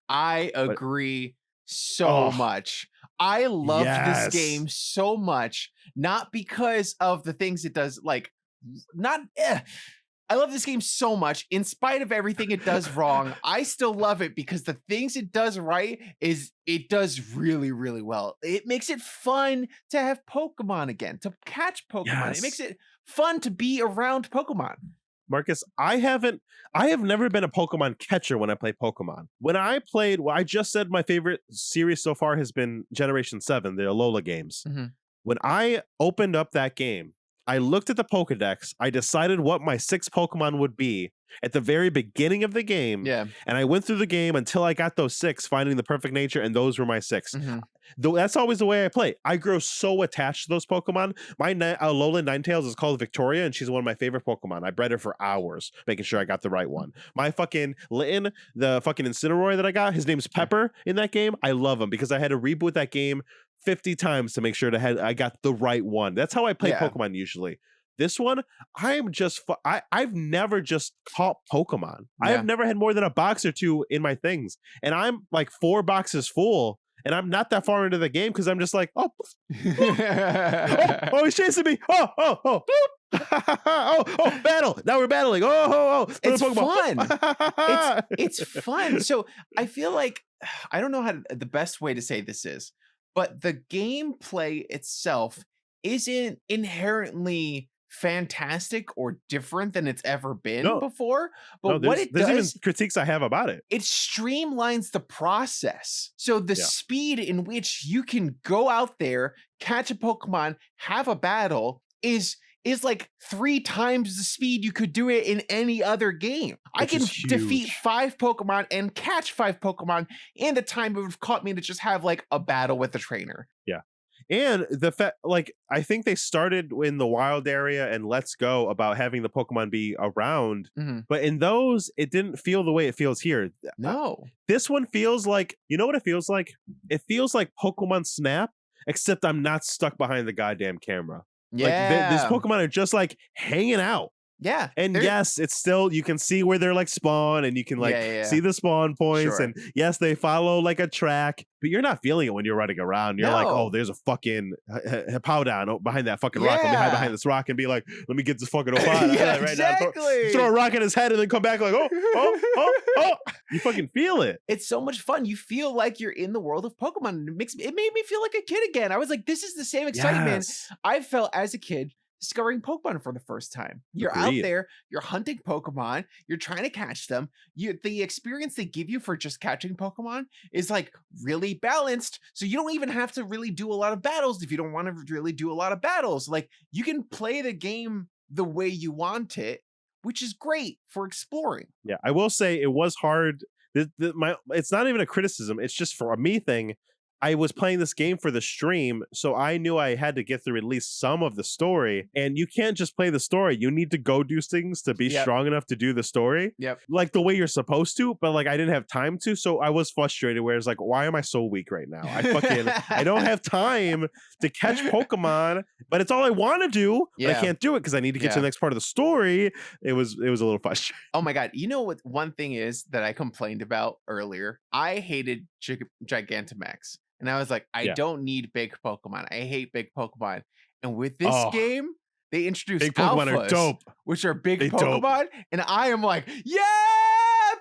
I agree so much. I love this game so much, not because of the things it does, like, I love this game so much. In spite of everything it does wrong, I still love it because the things it does right is it does really, really well. It makes it fun to have Pokemon again, to catch Pokemon. It makes it fun to be around Pokemon. Marcus, I have never been a Pokemon catcher when I play Pokemon. When I played, I just said my favorite series so far has been Generation 7, the Alola games. When I opened up that game, I looked at the Pokedex, I decided what my 6 Pokemon would be at the very beginning of the game. And I went through the game until I got those 6, finding the perfect nature, and those were my 6. Though that's always the way I play. I grow so attached to those Pokemon. My Alolan Ninetales is called Victoria, and she's one of my favorite Pokemon. I bred her for hours, making sure I got the right one. My fucking Litten, the fucking Incineroar that I got, his name's Pepper in that game. I love him because I had to reboot that game 50 times to make sure I got the right one. That's how I play Pokemon usually. This one, I've never just caught Pokemon. I have never had more than a box or 2 in my things. And I'm like 4 boxes full. And I'm not that far into the game because I'm just like, oh, he's chasing me. Oh, battle. Now we're battling. It's fun. It's fun. So I feel like, I don't know how the best way to say this is, but the gameplay itself isn't inherently fantastic or different than it's ever been before. But what it does, there's even critiques I have about it. It streamlines the process. So the speed in which you can go out there, catch a Pokemon, have a battle is like 3 times the speed you could do it in any other game. I can defeat 5 Pokemon and catch 5 Pokemon in the time it would have caught me to just have like a battle with a trainer. And the fact, like, I think they started in the wild area and Let's Go about having the Pokemon be around, but in those, it didn't feel the way it feels here. No. This one feels like, you know what it feels like? It feels like Pokemon Snap, except I'm not stuck behind the goddamn camera. Like, these Pokemon are just like hanging out. And yes, it's still, you can see where they're like spawn and you can like see the spawn points and yes, they follow like a track, but you're not feeling it when you're running around. You're like, oh, there's a fucking Hippowdon behind that fucking rock. Let me hide behind this rock and be like, let me get this fucking Hippowdon right now. Throw a rock in his head and then come back like, oh. You fucking feel it. It's so much fun. You feel like you're in the world of Pokemon. It made me feel like a kid again. I was like, this is the same excitement I felt as a kid discovering Pokemon for the first time. You're out there, you're hunting Pokemon, you're trying to catch them. The experience they give you for just catching Pokemon is like really balanced. So you don't even have to really do a lot of battles if you don't want to really do a lot of battles. Like, you can play the game the way you want it, which is great for exploring. I will say it was hard. It's not even a criticism. It's just for a me thing. I was playing this game for the stream, so I knew I had to get through at least some of the story. And you can't just play the story. You need to go do things to be strong enough to do the story. Like the way you're supposed to, but like I didn't have time to. So I was frustrated where it's like, why am I so weak right now? I don't have time to catch Pokemon, but it's all I want to do. But I can't do it because I need to get to the next part of the story. It was a little frustrating. Oh my God. You know what one thing is that I complained about earlier? I hated Gigantamax. And I was like, I don't need big Pokemon. I hate big Pokemon. And with this game, they introduced big Pokemon alphas, are dope. which are big Pokemon. Dope. And I am like, yeah,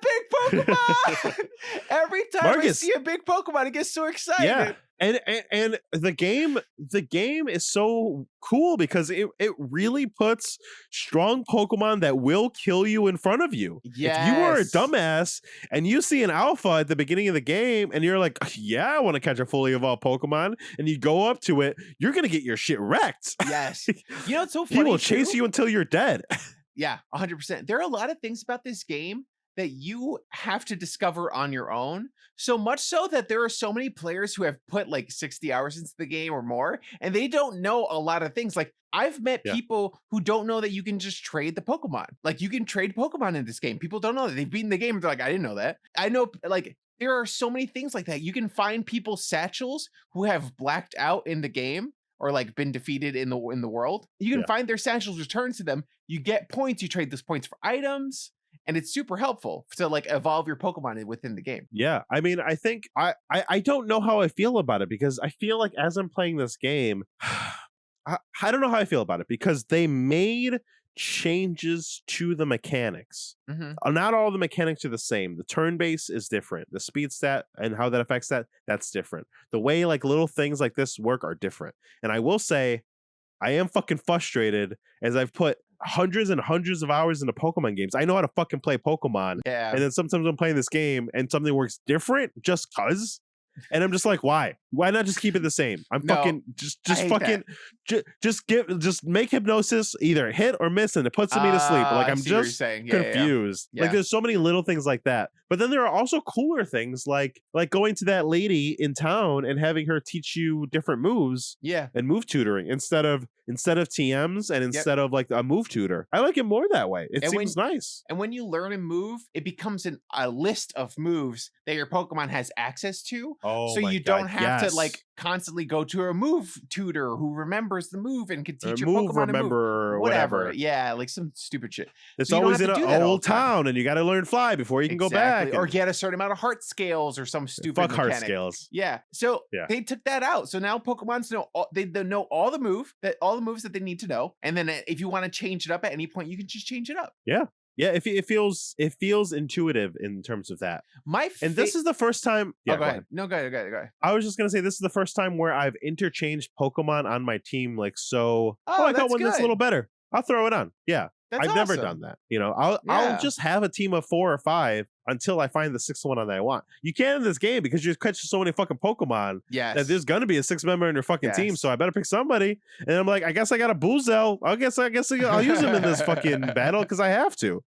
big Pokemon. Every time I Marcus. see a big Pokemon, I get so excited. Yeah. And the game is so cool because it really puts strong Pokemon that will kill you in front of you. Yes. If you are a dumbass and you see an alpha at the beginning of the game and you're like, yeah, I want to catch a fully evolved Pokemon, and you go up to it, you're gonna get your shit wrecked. Yes. You know what's so funny? He will chase you until you're dead. Yeah, 100%. There are a lot of things about this game that you have to discover on your own. So much so that there are so many players who have put like 60 hours into the game or more, and they don't know a lot of things. Like I've met people who don't know that you can just trade the Pokemon. Like you can trade Pokemon in this game. People don't know that. They've beaten the game and they're like, I didn't know that. I know like there are so many things like that. You can find people's satchels who have blacked out in the game or like been defeated in the world. You can find their satchels, return to them. You get points. You trade those points for items. And it's super helpful to like evolve your Pokemon within the game. Yeah, I mean, I think I don't know how I feel about it because I feel like as I'm playing this game, I don't know how I feel about it because they made changes to the mechanics. Not all the mechanics are the same. The turn base is different. The speed stat and how that affects that's different. The way like little things like this work are different. And I will say, I am fucking frustrated as I've put hundreds and hundreds of hours into Pokemon games. I know how to fucking play Pokemon. Yeah. And then sometimes I'm playing this game and something works different just cuz. And I'm just like, why? Why not just keep it the same? I'm fucking just fucking just make hypnosis either hit or miss and it puts me to sleep. Like I'm just confused. Like there's so many little things like that. But then there are also cooler things like going to that lady in town and having her teach you different moves. Yeah. And move tutoring instead of TMs and instead of like a move tutor. I like it more that way. It seems nice. And when you learn a move, it becomes a list of moves that your Pokemon has access to. Oh, so you don't have to like constantly go to a move tutor who remembers the move and can teach your Pokemon a move. Or whatever. Yeah, like some stupid shit. It's always in an old town and you got to learn fly before you can go back. Or get a certain amount of heart scales or some stupid Fuck mechanic. heart scales. Yeah. So they took that out. So now Pokemon's know they know all the moves that they need to know. And then if you want to change it up at any point, you can just change it up. Yeah. Yeah, it feels intuitive in terms of that. And this is the first time. Yeah, go ahead. No, go ahead. I was just gonna say this is the first time where I've interchanged Pokemon on my team. Like so. I got one that's a little better. I'll throw it on. Yeah. I've never done that. You know, I'll just have a team of 4 or 5 until I find the 6th one that I want. You can in this game because you catch so many fucking Pokemon that there's gonna be a 6th member in your fucking team. So I better pick somebody. And I'm like, I guess I got a Boozel. I guess I'll use him in this fucking battle because I have to.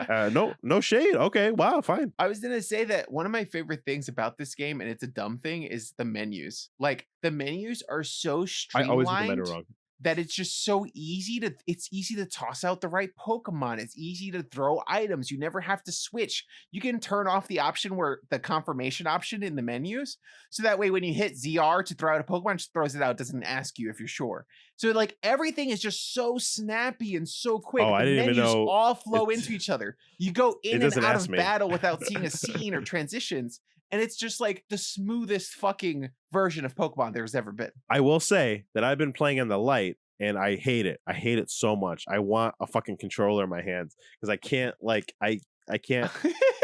No shade. Okay, wow, fine. I was gonna say that one of my favorite things about this game, and it's a dumb thing, is the menus. Like the menus are so streamlined. I always get the meta wrong. That it's just so easy to toss out the right Pokemon. It's easy to throw items. You never have to switch. You can turn off the option where the confirmation option in the menus. So that way when you hit ZR to throw out a Pokemon, it just throws it out. It doesn't ask you if you're sure. So like everything is just so snappy and so quick. Oh, I didn't even know. All flow into each other. You go in and out of battle without seeing a scene or transitions. And it's just like the smoothest fucking version of Pokemon there's ever been. I will say that I've been playing on the light and I hate it. I hate it so much. I want a fucking controller in my hands because I can't like, I can't,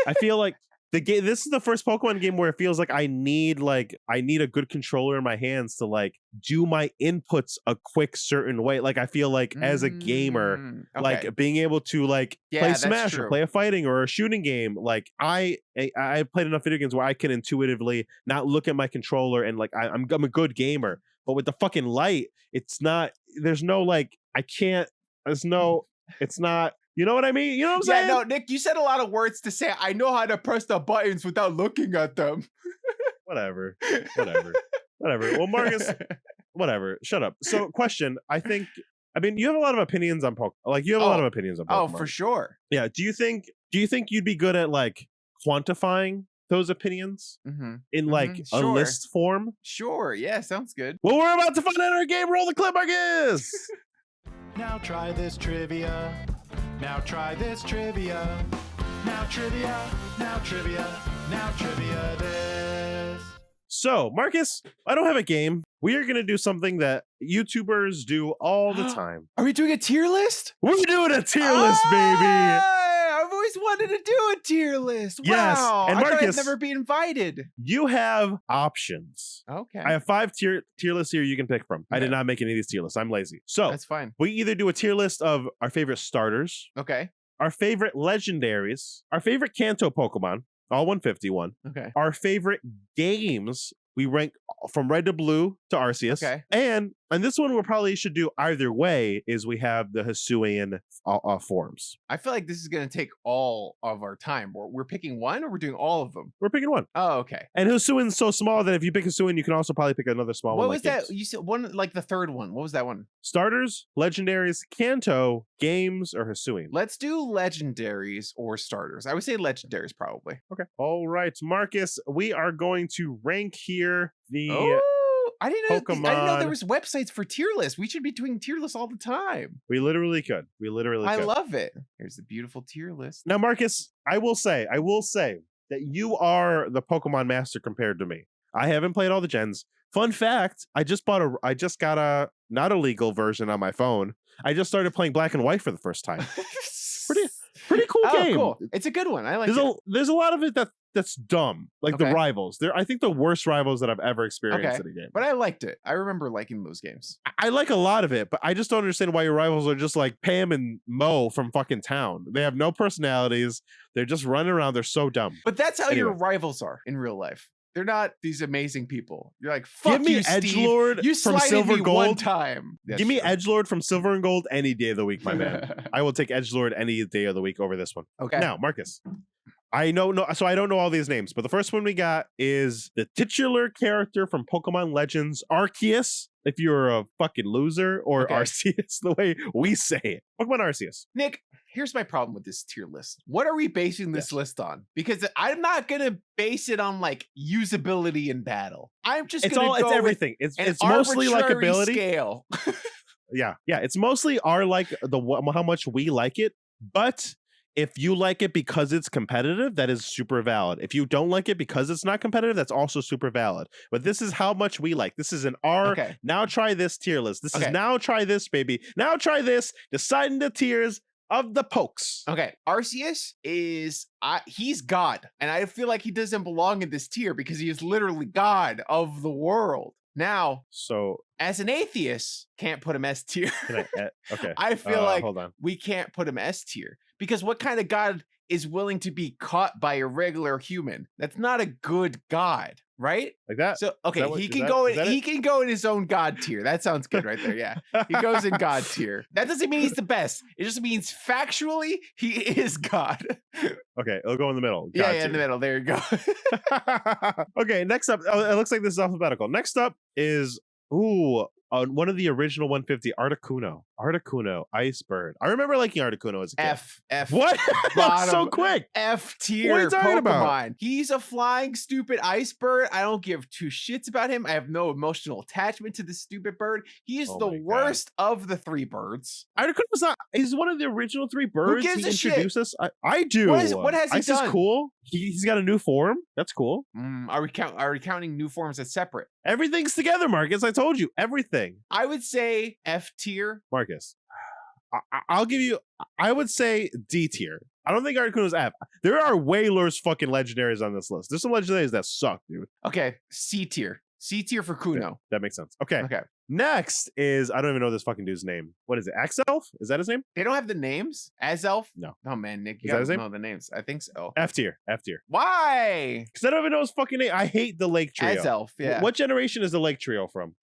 I feel like the game, this is the first Pokemon game where it feels like I need a good controller in my hands to like do my inputs a quick certain way. Like I feel like as a gamer, like being able to like play Smash or play a fighting or a shooting game. Like I played enough video games where I can intuitively not look at my controller and like I'm a good gamer. But with the fucking light, it's not. There's no like. I can't. There's no. It's not. You know what I mean? You know what I'm saying? No, Nick, you said a lot of words to say. I know how to press the buttons without looking at them. Whatever. Well, Marcus, whatever. Shut up. So, question. I mean, you have a lot of opinions on Pokemon. Like, you have a lot of opinions on Pokemon. Oh, for sure. Yeah. Do you think you'd be good at like quantifying those opinions in like a list form? Sure. Yeah. Sounds good. Well, we're about to find out our game. Roll the clip, Marcus. Now try this trivia. Now try this trivia. Now trivia. Now trivia. Now trivia this. So, Marcus, I don't have a game. We are going to do something that YouTubers do all the time. Are we doing a tier list? We're doing a tier list, baby. I've always always wanted to do a tier list. Yes, Wow. and I thought I'd Marcus- never be invited. You have options. Okay. I have 5 tier lists here you can pick from. I did Okay. not make any of these tier lists. I'm lazy. So That's fine. we either do a tier list of our favorite starters, Okay. our favorite legendaries, our favorite Kanto Pokemon, all 151, Okay. our favorite games. We rank from red to blue to Arceus. Okay. And this one we probably should do either way is we have the Hisuian forms. I feel like this is going to take all of our time. We're picking one or we're doing all of them? We're picking one. Oh, okay. And Hisuian's so small that if you pick Hisuian, you can also probably pick another small What one. was like that? Games. You said one, like the third one. What was that one? Starters, legendaries, Kanto, games, or Hisuian. Let's do legendaries or starters. I would say legendaries probably. Okay. All right, Marcus, we are going to rank here the Oh, I didn't know. I didn't know Pokemon. there was websites for tier lists. We should be doing tier lists all the time. We literally could. I could. love it. Here's the beautiful tier list. Now, Marcus, I will say that you are the Pokemon master compared to me. I haven't played all the gens. Fun fact, I just got a not a legal version on my phone. I just started playing Black and White for the first time. Pretty cool game. Cool. It's a good one. I like There's it. there's a lot of it that's dumb. Like the Okay. rivals. I think the worst rivals that I've ever experienced Okay. in a game. But I liked it. I remember liking those games. I like a lot of it, but I just don't understand why your rivals are just like Pam and Mo from fucking town. They have no personalities. They're just running around. They're so dumb. But that's how your Anyway. rivals are in real life. They're not these amazing people. You're like, fuck Give me you, Steve. Edgelord You from slighted Silver me Gold. one time. That's Give me true. Edgelord from Silver and Gold any day of the week, my man. I will take Edgelord any day of the week over this one. Okay. Now, Marcus, I don't know all these names, but the first one we got is the titular character from Pokemon Legends, Arceus, if you're a fucking loser, or Okay. Arceus, the way we say it. Pokemon Arceus. Nick, here's my problem with this tier list. What are we basing this list on? Because I'm not gonna base it on like usability in battle. I'm just It's gonna all. go It's with everything. an It's mostly arbitrary likability. scale. Yeah. It's mostly our how much we like it, but. If you like it because it's competitive, that is super valid. If you don't like it because it's not competitive, that's also super valid. But this is how much we like. This is an R. Okay. Now try this tier list. This is Okay. now try this, baby. Now try this. Deciding the tiers of the pokes. Okay, Arceus is he's God, and I feel like he doesn't belong in this tier because he is literally God of the world. Now, So as an atheist, can't put him S tier. can I? Okay. I feel like hold on. we can't put him S tier because what kind of God is willing to be caught by a regular human? That's not a good God, right? Like that. So okay, that what- he is can that- go is in. that He it? can go in his own God tier. That sounds good right there. Yeah, he goes in God tier. That doesn't mean he's the best. It just means factually he is God. Okay, it'll go in the middle. Yeah, Got in the you. middle. There you go. Okay, next up. Oh, it looks like this is alphabetical. Next up is one of the original 150, Articuno, Ice Bird. I remember liking Articuno as a kid. F. What? That was so Bottom. quick. F tier What are you talking Pokemon. about? He's a flying stupid ice bird. I don't give two shits about him. I have no emotional attachment to this stupid bird. He is Oh the my God. worst of the 3 birds. Articuno's not. He's one of the original 3 birds. gives he a shit? introduced us. I do. What has he Ice done? is cool. He's got a new form. That's cool. Are we counting new forms as separate? Everything's together, Marcus. I told you everything. I would say F tier. Marcus, I'll give you. I would say D tier. I don't think Articuno's F. There are way worse fucking legendaries on this list. There's some legendaries that suck, dude. Okay, C tier. C tier for Kuno. That makes sense. Okay. Okay. Next is I don't even know this fucking dude's name. What is it? Axelf? Is that his name? They don't have the names? Azelf? No. Oh man, Nick, you Is that his gotta name? know the names. I think so. F tier. F tier. Why? Because I don't even know his fucking name. I hate the Lake Trio. Azelf, yeah. What generation is the Lake Trio from?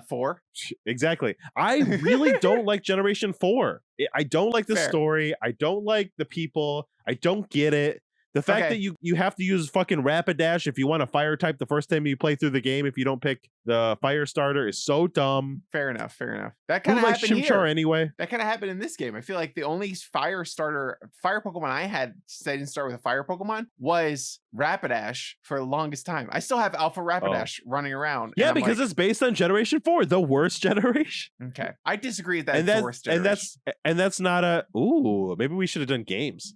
4. Exactly. I really don't like Generation 4. I don't like the Fair. story. I don't like the people. I don't get it. The fact Okay. that you have to use fucking Rapidash if you want a fire type the first time you play through the game if you don't pick the fire starter is so dumb. Fair enough. That Who kind of likes happened Chimchar here. anyway? That kind of happened in this game. I feel like the only fire Pokemon I had since I didn't start with a fire Pokemon was Rapidash for the longest time. I still have Alpha Rapidash running around. and Yeah, I'm because like, it's based on Generation 4, the worst generation. okay. I disagree with that. And it's the that's worst and that's not a maybe we should have done games.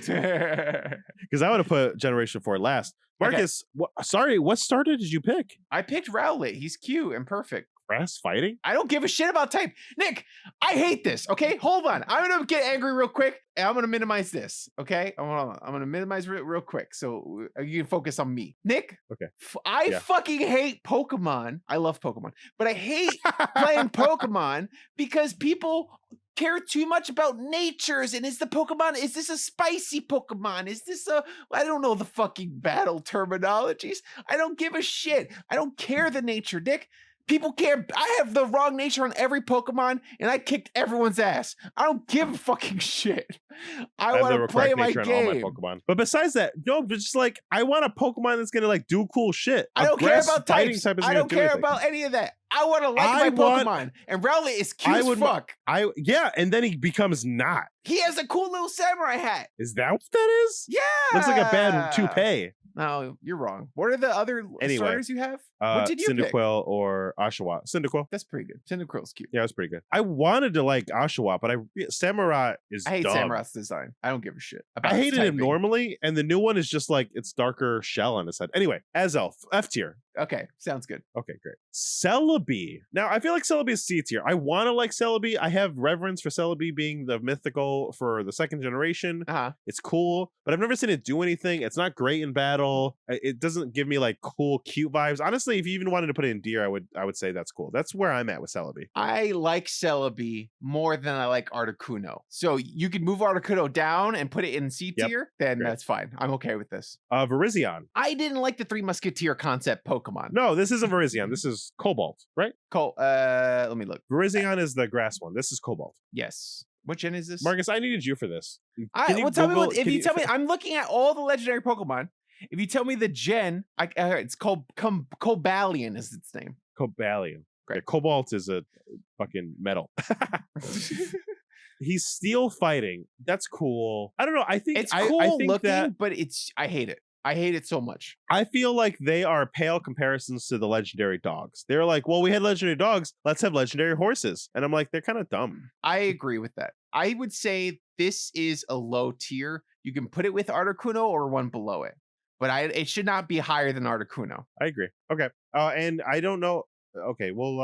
generation. Because I would have put Generation 4 last. Marcus, what starter did you pick? I picked Rowlet. He's cute and perfect. Grass fighting? I don't give a shit about type. Nick, I hate this. Okay, hold on. I'm gonna get angry real quick, and I'm gonna minimize this. Okay, I'm gonna minimize real quick so you can focus on me. Nick, Okay. I fucking hate Pokemon. I love Pokemon, but I hate playing Pokemon because people care too much about natures. And is this a spicy Pokemon? Is this I don't know the fucking battle terminologies. I don't give a shit. I don't care the nature, Nick. People care. I have the wrong nature on every Pokemon, and I kicked everyone's ass. I don't give a fucking shit. I want to play my game. On all my Pokemon. But besides that, no, but just like I want a Pokemon that's gonna like do cool shit. I don't care about types. I don't care about any of that. I want to like my Pokemon, and Rowlet is cute as fuck. And then he becomes not. He has a cool little samurai hat. Is that what that is? Yeah. Looks like a bad toupee. No, you're wrong. What are the other starters you have? What did you pick? Cyndaquil or Oshawott. Cyndaquil. That's pretty good. Cyndaquil's cute. Yeah, that's pretty good. I wanted to like Oshawott, but Samurott is I hate dumb. Samurott's design. I don't give a shit about I hated him normally, and the new one is just like it's darker shell on his head. Anyway, Azelf, F tier. Okay, sounds good. Okay, great. Celebi. Now, I feel like Celebi is C tier. I want to like Celebi. I have reverence for Celebi being the mythical for the second generation. It's cool, but I've never seen it do anything. It's not great in battle. It doesn't give me like cool, cute vibes. Honestly, if you even wanted to put it in deer, I would say that's cool. That's where I'm at with Celebi. I like Celebi more than I like Articuno. So you could move Articuno down and put it in C tier, then that's fine. I'm okay with this. Virizion. I didn't like the Three Musketeer concept Pokemon. No, this isn't Virizion. This is Cobalt, right? Let me look. Virizion is the grass one. This is Cobalt. Yes. What gen is this? Marcus, I needed you for this. Tell me if you tell me, I'm looking at all the legendary Pokemon. If you tell me the gen, it's called Cobalion is its name. Cobalion. Great. Yeah, Cobalt is a fucking metal. He's steel fighting. That's cool. I don't know. I think it's cool I think looking, but I hate it. I hate it so much. I feel like they are pale comparisons to the legendary dogs. They're like, well, we had legendary dogs. Let's have legendary horses. And I'm like, they're kind of dumb. I agree with that. I would say this is a low tier. You can put it with Articuno or one below it. But it should not be higher than Articuno. I agree. Okay. And I don't know. Okay, we'll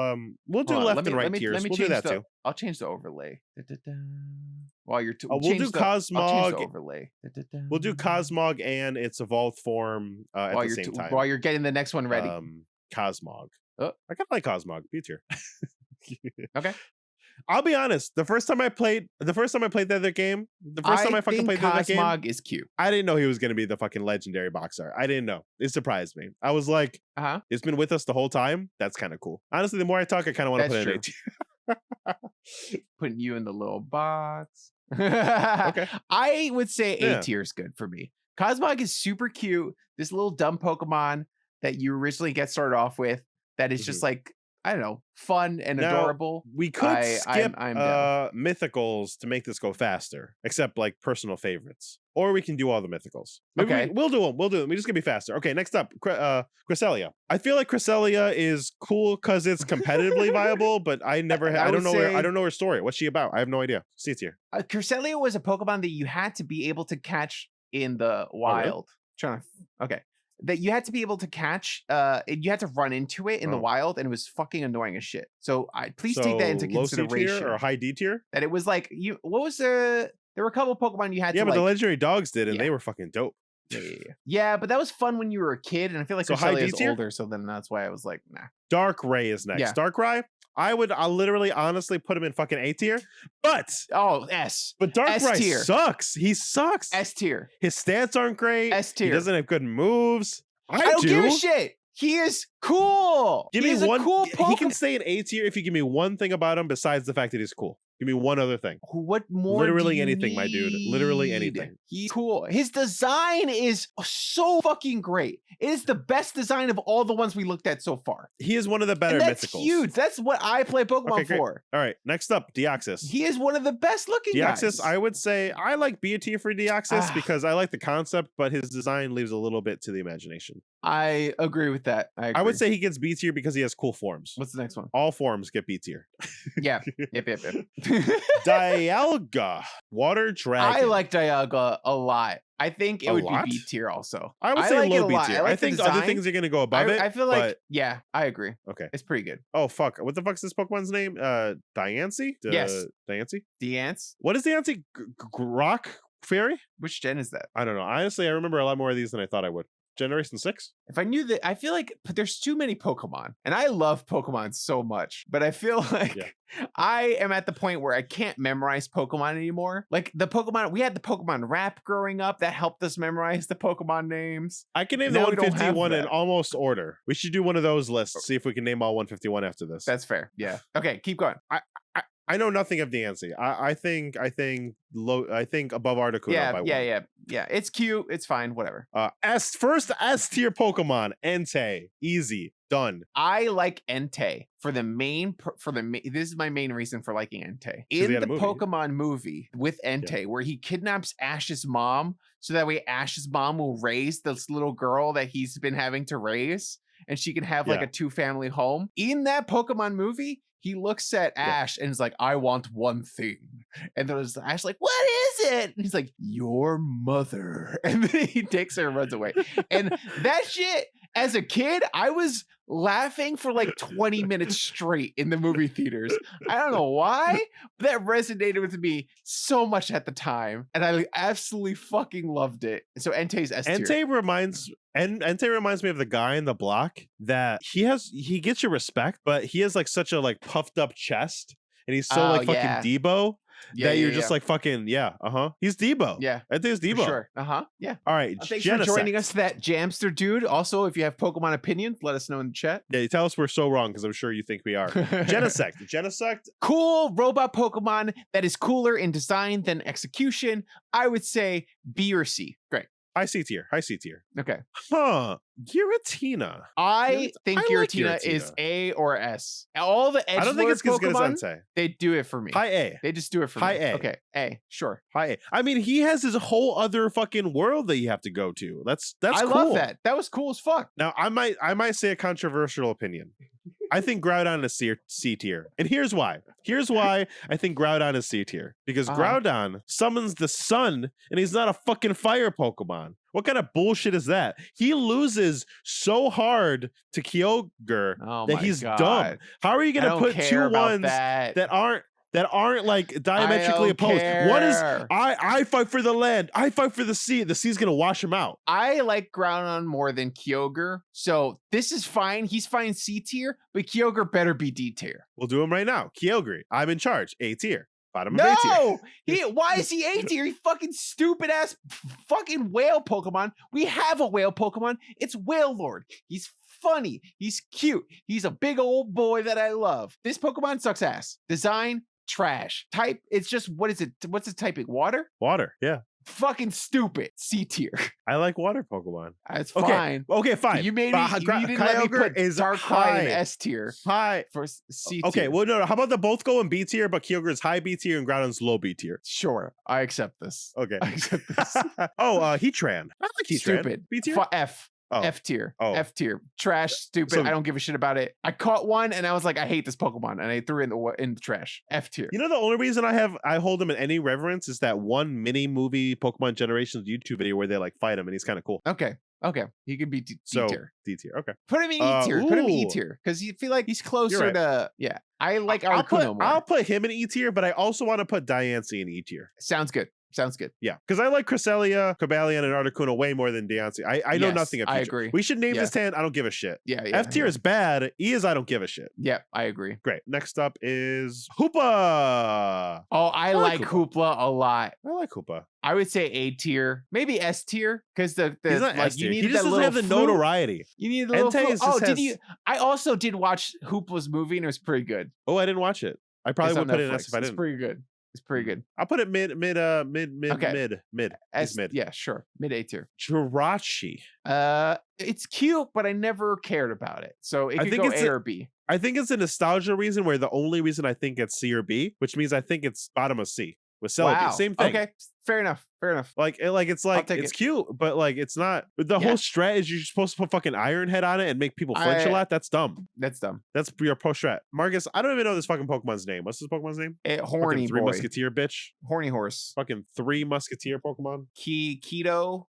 do left and right tiers. We'll do that too. I'll change the overlay. While you're we'll do Cosmog overlay. We'll do Cosmog and its evolved form at the same time. While you're getting the next one ready. Cosmog. I kind of like Cosmog. B tier. Okay. I'll be honest. The first time I played the other game, Cosmog is cute. I didn't know he was going to be the fucking legendary boxer. I didn't know. It surprised me. I was like, it's been with us the whole time. That's kind of cool. Honestly, the more I talk, I kind of want to put it in A tier. Putting you in the little box. Okay. I would say A tier is good for me. Cosmog is super cute. This little dumb Pokemon that you originally get started off with that is just like, I don't know, fun and adorable. We could skip mythicals to make this go faster, except like personal favorites. Or we can do all the mythicals. Maybe we'll do them. We're just gonna be faster. Okay, next up, Cresselia. I feel like Cresselia is cool because it's competitively viable, but I don't know her story. What's she about? I have no idea. See tier. Cresselia was a Pokemon that you had to be able to catch in the wild. That you had to be able to catch, you had to run into it in the wild, and it was fucking annoying as shit. So please take that into consideration. Low C tier or high D tier? That it was like there were a couple Pokemon you had to. Yeah, but the legendary dogs did, and they were fucking dope. Yeah, but that was fun when you were a kid, and I feel like Cresselia is older, so then that's why I was like, nah. Darkrai is next. Yeah. Darkrai, I'll literally honestly put him in fucking A tier, but S. But Darkrai sucks. He sucks. S tier. His stats aren't great. S tier. He doesn't have good moves. I don't give a shit. He is cool. Give me one. Cool he can stay in A tier if you give me one thing about him besides the fact that he's cool. Give me one other thing. What more? Literally anything, my dude. Literally anything. He's cool. His design is so fucking great. It is the best design of all the ones we looked at so far. He is one of the better that's mythicals. Huge. That's what I play Pokemon for. All right, next up, Deoxys. He is one of the best looking guys. I would say I like B tier for Deoxys because I like the concept, but his design leaves a little bit to the imagination. I agree with that. I would say he gets B tier because he has cool forms. What's the next one? All forms get B tier. Yeah. Yep. Dialga, water dragon. I like Dialga a lot. I think it A would lot? be B tier also. I would I say like it low a B lot. tier. I like I the think other design. things are gonna go above it. I feel like, but- yeah, I agree. okay. It's pretty good. Oh fuck! What the fuck's this Pokemon's name? Diancie? Yes. Diancie. Deance? What is Diancie? Rock Fairy? Which gen is that? I don't know. Honestly, I remember a lot more of these than I thought I would. Generation 6? If I knew that, I feel like there's too many Pokemon, and I love Pokemon so much, but I feel like I am at the point where I can't memorize Pokemon anymore. Like the Pokemon, we had the Pokemon rap growing up that helped us memorize the Pokemon names. I can name the Now we don't have 151 in that. almost order. We should do one of those lists. See if we can name all 151 after this. That's fair. Yeah. Okay, keep going. I know nothing of Diancie. I think low. I think above Articuno by one. Yeah. It's cute. It's fine. Whatever. First S tier Pokemon, Entei, easy, done. I like Entei this is my main reason for liking Entei. he In had the a movie. Pokemon movie with Entei, where he kidnaps Ash's mom, so that way Ash's mom will raise this little girl that he's been having to raise, and she can have like Yeah. a 2-family home. In that Pokemon movie, he looks at Ash and is like, I want one thing. And then Ash like, what is it? And he's like, your mother. And then he takes her and runs away. And that shit, as a kid, I was laughing for like 20 minutes straight in the movie theaters. I don't know why, but that resonated with me so much at the time. And I absolutely fucking loved it. So Entei's S tier. Entei reminds me of the guy in the block that he gets your respect, but he has like such a like puffed up chest, and he's so like fucking Debo that you're just like fucking he's Debo. Yeah. Entei's For Debo. sure. Yeah. All right, Thanks for joining us, that Jamster dude. Also, if you have Pokemon opinions, let us know in the chat. Yeah, you tell us we're so wrong because I'm sure you think we are. Genesect. Cool robot Pokemon that is cooler in design than execution. I would say B or C. Great. High C tier. Okay. Huh. Giratina. I think I like Giratina is Giratina. A or S. All the edgelord I don't think it's as good as Pokemon, Entei. they do it for me. High A. They just do it for High me. A. Okay. A. Sure. High A. I mean, he has his whole other fucking world that you have to go to. That's I cool. love that. That was cool as fuck. Now, I might say a controversial opinion. I think Groudon is C tier. And here's why. I think Groudon is C tier. Because Groudon summons the sun, and he's not a fucking fire Pokemon. What kind of bullshit is that? He loses so hard to Kyogre that he's dumb. How are you going to put two ones that aren't like diametrically opposed? One is I fight for the land, I fight for the sea. The sea's gonna wash him out. I like Groudon more than Kyogre, so this is fine. He's fine C tier, but Kyogre better be D tier. We'll do him right now. Kyogre, I'm in charge. A tier. Bottom of A tier. Why is he A tier? He fucking stupid ass fucking whale Pokemon. We have a whale Pokemon. It's Wailord. He's funny. He's cute. He's a big old boy that I love. This Pokemon sucks ass. Design, trash. Type, it's just, what is it? What's it typing? Water? Water, yeah. Fucking stupid. C tier. I like water Pokemon. That's fine. Okay, fine. You made me. You didn't let me put Darkrai in S tier. High For C tier. Okay, well, no. How about the both go in B tier, but Kyogre's high B tier and Groudon's low B tier? Sure, I accept this. Okay. I accept this. Heatran. I like Heatran. Stupid. B tier. F. Oh. F tier. Oh. F tier. Trash. Stupid. So- I don't give a shit about it. I caught one and I was like, I hate this Pokemon, and I threw it in the trash. F tier. You know, the only reason I hold him in any reverence is that one mini movie Pokemon Generations YouTube video where they like fight him and he's kind of cool. Okay. He could be D So tier. D tier. Okay. Put him in E tier. Put him in E ooh. tier because you feel like he's closer right. to. Yeah, I like I'll Articuno more. I'll put him in E tier, but I also want to put Diancie in E tier. Sounds good. Yeah, because I like Cresselia, Cobalion, and Articuno way more than Diancie. I know Yes, nothing of I Future. agree. We should name Yeah. this 10. I don't give a shit. Yeah. F tier is bad. E is I don't give a shit. Yeah, I agree. Great. Next up is Hoopa. Oh, I like Hoopla a lot. I like Hoopa. I would say A tier, maybe S tier, because the He's not like S you tier. need He just that doesn't little have the flute. notoriety. You need the little Entei flute. is Oh, just did has- you? I also did watch Hoopla's movie, and it was pretty good. Oh, I didn't watch it. I probably It's would on put it in Netflix. S if I It's didn't. pretty good. It's pretty good. I'll put it mid. Okay. Mid. S, He's mid. Yeah, sure. Mid A tier. Jirachi. It's cute, but I never cared about it. So it I could think go it's A or B. I think it's a nostalgia reason where the only reason I think it's C or B, which means I think it's bottom of C, with Celebi. Wow. Same thing. Okay. Fair enough. It's cute, but like it's not. The whole strat is you're supposed to put fucking Iron Head on it and make people flinch a lot. That's dumb. That's dumb. That's your pro strat. Marcus, I don't even know this fucking Pokemon's name. What's this Pokemon's name? Horny fucking Three boy. Musketeer bitch. Horny horse. Fucking Three Musketeer Pokemon. Keldeo.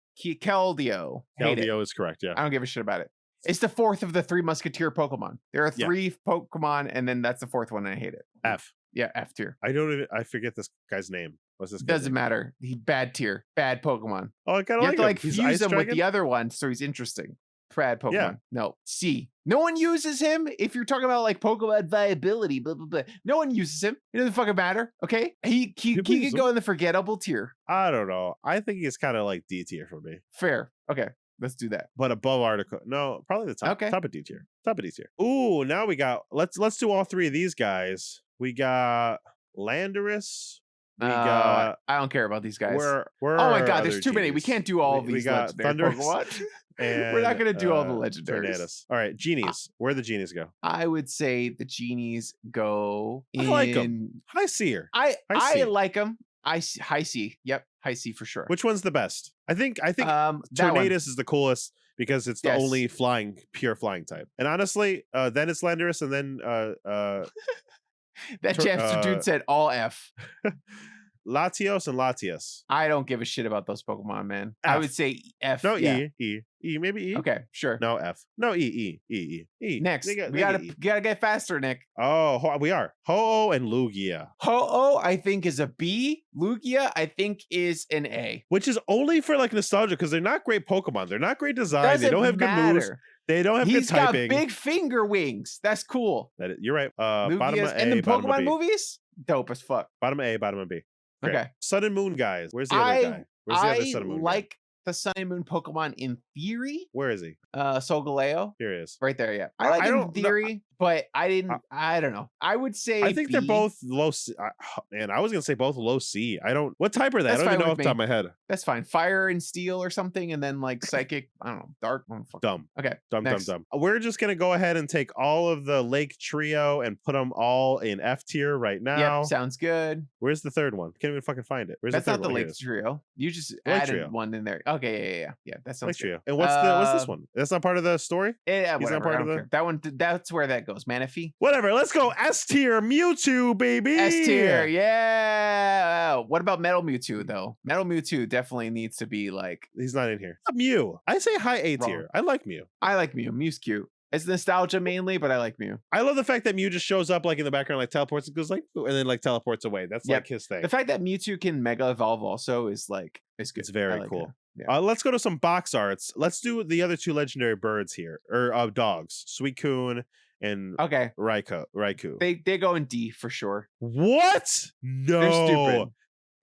Hate it. Keldeo is correct. Yeah. I don't give a shit about it. It's the fourth of the Three Musketeer Pokemon. There are 3 Pokemon, and then that's the fourth one, and I hate it. F. Yeah, F tier. I forget this guy's name. What's this? Doesn't matter. He bad tier. Bad Pokemon. Oh, I kind You of have to like He's fuse Ice him with Dragon? the other one, so he's interesting. Bad Pokemon. Yeah. No. C. No one uses him. If you're talking about like Pokemon viability, blah blah blah. No one uses him. It doesn't fucking matter. Okay. He People use could go in the forgettable tier. I don't know. I think he's kind of like D tier for me, Fair. Okay. Let's do that. but above Article. No, probably the top. Okay. Top of D tier. Top of D tier. Ooh, now we got. Let's do all 3 of these guys. We got Landorus. We got. I don't care about these guys. Where Oh my are god, there's other too many. We genies? can't do all of We these got legendary Thundurus Pokemon. And, We're not gonna do all the legendaries. Tornadus. All right, genies. Where the genies go? I would say the genies go I in. like 'em. High Seer. I C. like them. High C. Yep, High C for sure. Which one's the best? I think that one. Tornadus is the coolest because it's the Yes. only pure flying type. And honestly, then it's Landorus, and then That Tor- Jester dude said all F. Latios and Latias. I don't give a shit about those Pokemon, man. I F. would say F. No, yeah. E, maybe E. Okay, sure. No F. No E. Next, They got we gotta E. get faster, Nick. Oh, we are Ho-Oh and Lugia, Ho-Oh, I think is a B. Lugia, I think is an A. which is only for like nostalgia because they're not great Pokemon. They're not great design. Doesn't They don't have good moves. matter. They don't have He's good got typing. big finger wings. That's cool. You're right. Bottom of Lugia's A, and the bottom of Pokemon B. movies, dope as fuck. Bottom of A, bottom of B. Great. Okay. Sun and Moon guys. Where's the other guy? Where's the other Sun and Moon guy? like the Sun and Moon Pokemon in theory. Where is he? Solgaleo. Here he is. Right there, yeah. I I like it in don't know. theory, but I didn't. I don't know. I would say I think they're B. both low C. Man, I was gonna say both low C. I don't. What type are they? That's I don't even fine know with off the top of my head. That's fine. Fire and steel or something, and then like psychic. I don't know. Dark. I don't fuck- Dumb. Okay. Dumb. Next. Dumb. We're just gonna go ahead and take all of the Lake Trio and put them all in F tier right now. Yep. Sounds good. Where's the third one? Can't even fucking find it. Where's That's the third not the one? Here Lake it is. Trio. You just Lake added Trio. one in there. Okay. Yeah. That sounds Lake good. Trio. And what's this Uh, one? That's not part of the story. Yeah, He's not whatever. part I of don't the- care. That one. That's where that goes. Manaphy. Whatever. Let's go S tier Mewtwo, baby. S tier. Yeah. What about Metal Mewtwo though? Metal Mewtwo definitely needs to be like. He's not in here. Mew. I say high A Wrong. tier. I like Mew. I like Mew. Mew's cute. It's nostalgia mainly, but I like Mew. I love the fact that Mew just shows up like in the background, like teleports and goes like, "Ooh," and then like teleports away. That's Yep. like his thing. The fact that Mewtwo can Mega Evolve also is like it's good. It's very I like cool. it. Yeah. Let's go to some box arts. Let's do the other 2 legendary birds here, or dogs, Suicune and Okay. Raikou. They go in D for sure. What? They're stupid. No.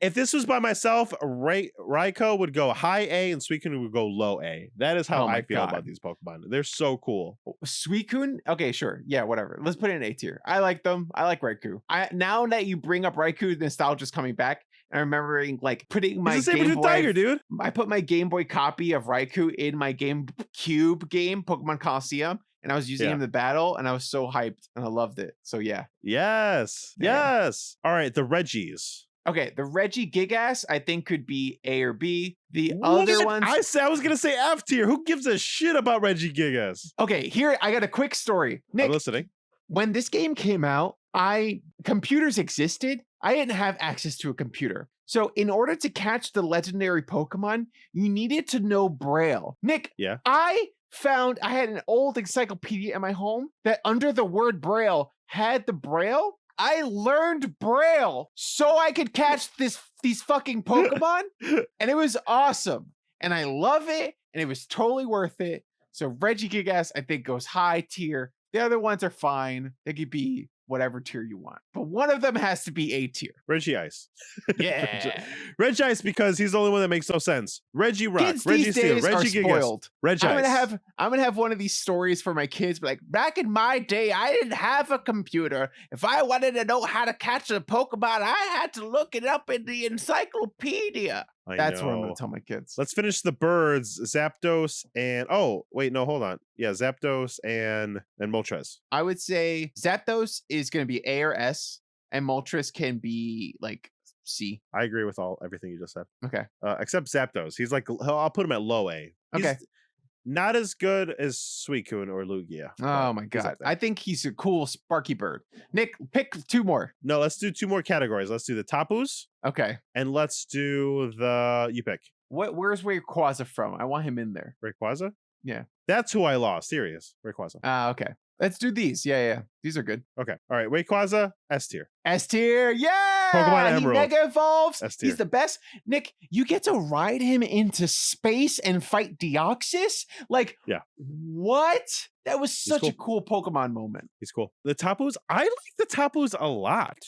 If this was by myself, Raikou would go high A and Suicune would go low A. That is how Oh my I feel God. about these Pokemon. They're so cool. Suicune? Okay, sure. Yeah, whatever. Let's put it in A tier. I like them. I like Raikou. Now that you bring up Raikou, nostalgia's coming back. I'm remembering like putting my He's the Game saber-tooth Boy. tiger, dude. I put my Game Boy copy of Raikou in my GameCube game, Pokemon Coliseum, and I was using Yeah. him in the battle, and I was so hyped, and I loved it. So yeah. Yes. Yeah. Yes. All right, the Reggies. Okay, the Reggie Gigas I think could be A or B. The other What? ones. I was gonna say F tier. Who gives a shit about Reggie Gigas? Okay, here I got a quick story. Nick, I'm listening. when this game came out, computers existed. I didn't have access to a computer. So in order to catch the legendary Pokemon, you needed to know Braille. Nick, Yeah. I had an old encyclopedia in my home that under the word Braille had the Braille. I learned Braille so I could catch these fucking Pokemon, and it was awesome. And I love it, and it was totally worth it. So Reggie Gigas, I think, goes high tier. The other ones are fine. They could be whatever tier you want, but one of them has to be A tier. Reggie Ice. Yeah. Reggie Ice because he's the only one that makes no sense. Reggie Rock, Kids Reggie these Steel, days are Reggie Gigas, spoiled. Reggie I'm Ice. gonna have one of these stories for my kids. But like back in my day, I didn't have a computer. If I wanted to know how to catch a Pokemon, I had to look it up in the encyclopedia. I That's what I'm know. gonna tell my kids. Let's finish the birds. Zapdos and hold on. Yeah, Zapdos and Moltres. I would say Zapdos is gonna be A or S, and Moltres can be like C. I agree with everything you just said. Okay. Except Zapdos. He's like, I'll put him at low A. He's Okay. not as good as Suicune or Lugia. Oh my god. I think he's a cool Sparky Bird. Nick, pick 2 more. No, let's do 2 more categories. Let's do the Tapus. Okay. And let's do you pick. Where's Rayquaza from? I want him in there. Rayquaza? Yeah. That's who I lost. Serious. Rayquaza. Okay. Let's do these. Yeah. These are good. Okay. All right. Rayquaza, S tier. S tier. Yeah. Pokemon Emerald. He mega evolves. S tier. He's the best. Nick, you get to ride him into space and fight Deoxys? Like, yeah. What? That was such a cool Pokemon moment. He's cool. The Tapus, I like the Tapus a lot.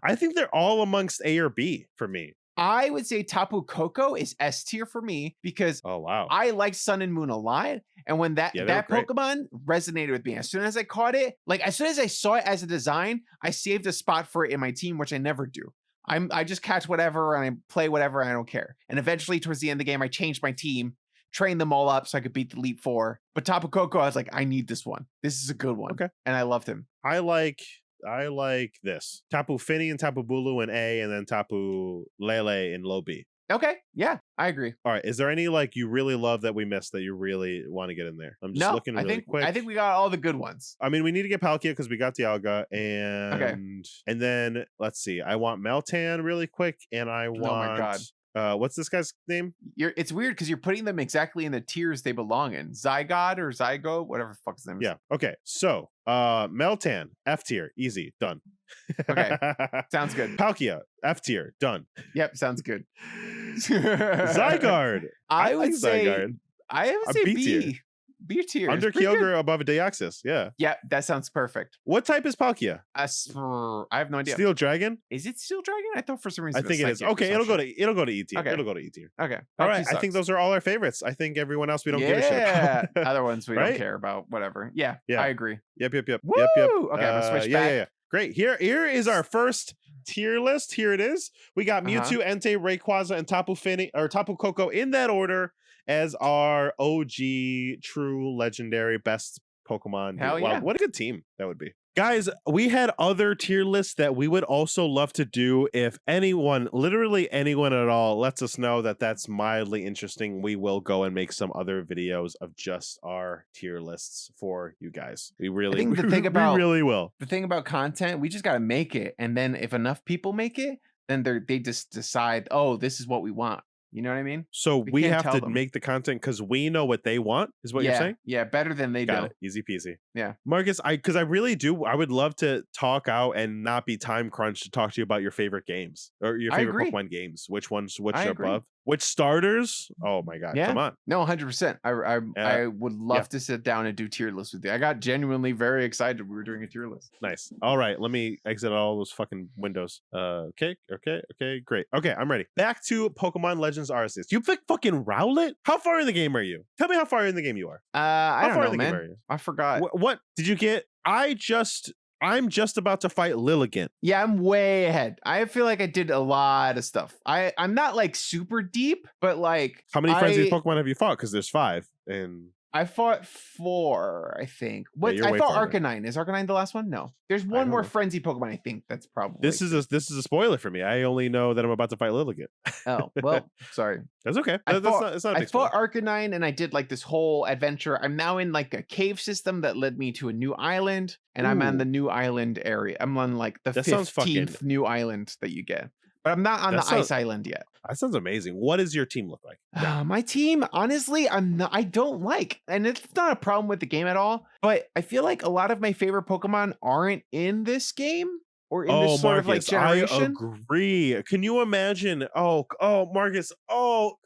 I think they're all amongst A or B for me. I would say Tapu Koko is S tier for me because I like Sun and Moon a lot. And when that Pokemon resonated with me, as soon as I caught it, like as soon as I saw it as a design, I saved a spot for it in my team, which I never do. I just catch whatever and I play whatever and I don't care. And eventually towards the end of the game, I changed my team, trained them all up so I could beat the Elite Four. But Tapu Koko, I was like, I need this one. This is a good one. Okay. And I loved him. I like this. Tapu Fini and Tapu Bulu in A, and then Tapu Lele in low B. Okay. Yeah, I agree. All right. Is there any like you really love that we missed that you really want to get in there? I'm just looking really quick. I think we got all the good ones. I mean, we need to get Palkia because we got Dialga, and then let's see. I want Meltan really quick, and I want. Oh my god. What's this guy's name? It's weird because you're putting them exactly in the tiers they belong in. Zygot or Zygo, whatever the fuck his name is. Yeah. Okay. So Meltan, F tier, easy, done. Okay. Sounds good. Palkia, F tier, done. Yep, sounds good. Zygarde. I would say Zygarde. I would say B. B tier. Under Kyogre, above a Deoxys. Yeah. Yeah, that sounds perfect. What type is Palkia? I have no idea. Steel Dragon? Is it Steel Dragon? I thought for some reason I think it is. Okay, it'll go to E tier. Okay. It'll go to E tier. Okay. All right. I think those are all our favorites. I think everyone else we don't give a shit about. about. Other ones we don't care about. Whatever. Yeah. I agree. Yep. Woo! Okay, I'm gonna switch back. Yeah. Great. Here is our first tier list. Here it is. We got Mewtwo, Entei, Rayquaza, and Tapu Fini or Tapu Koko in that order as our OG true legendary best Pokemon. Hell yeah. Wow, what a good team that would be. Guys, we had other tier lists that we would also love to do. If anyone, literally anyone at all, lets us know that that's mildly interesting, we will go and make some other videos of just our tier lists for you guys. We really, we really will. The thing about content, we just got to make it. And then if enough people make it, then they just decide, oh, this is what we want. You know what I mean? So we have to make the content because we know what they want, is what you're saying? Yeah, better than they do. Easy peasy. Yeah. Marcus, because I really do, I would love to talk out and not be time crunched to talk to you about your favorite games or your favorite Pokemon games. Which ones, which are above? Which starters? Oh my God, come on. No, 100%. I would love to sit down and do tier lists with you. I got genuinely very excited we were doing a tier list. Nice. All right, let me exit all those fucking windows. Okay, great. Okay, I'm ready. Back to Pokemon Legends Arceus. You pick fucking Rowlet? How far in the game are you? Tell me how far in the game you are. I don't know, man. I forgot. What did you get? I'm just about to fight Lilligant. Yeah, I'm way ahead. I feel like I did a lot of stuff. I'm not like super deep, but like how many frenzied Pokemon have you fought? Because there's 5 and I fought 4, I think. What I fought Arcanine. Is Arcanine the last one? No. There's one more frenzy Pokemon, I think. That's probably this is a spoiler for me. I only know that I'm about to fight Lilligant. Oh, well, sorry. That's okay. I fought Arcanine and I did like this whole adventure. I'm now in like a cave system that led me to a new island, and I'm on the new island area. I'm on like the 15th new island that you get. But I'm not on the ice island yet. That sounds amazing. What does your team look like? My team, honestly, I don't like, and it's not a problem with the game at all, but I feel like a lot of my favorite Pokemon aren't in this game or in this sort of like generation. I agree. Can you imagine? Oh, Marcus. Oh,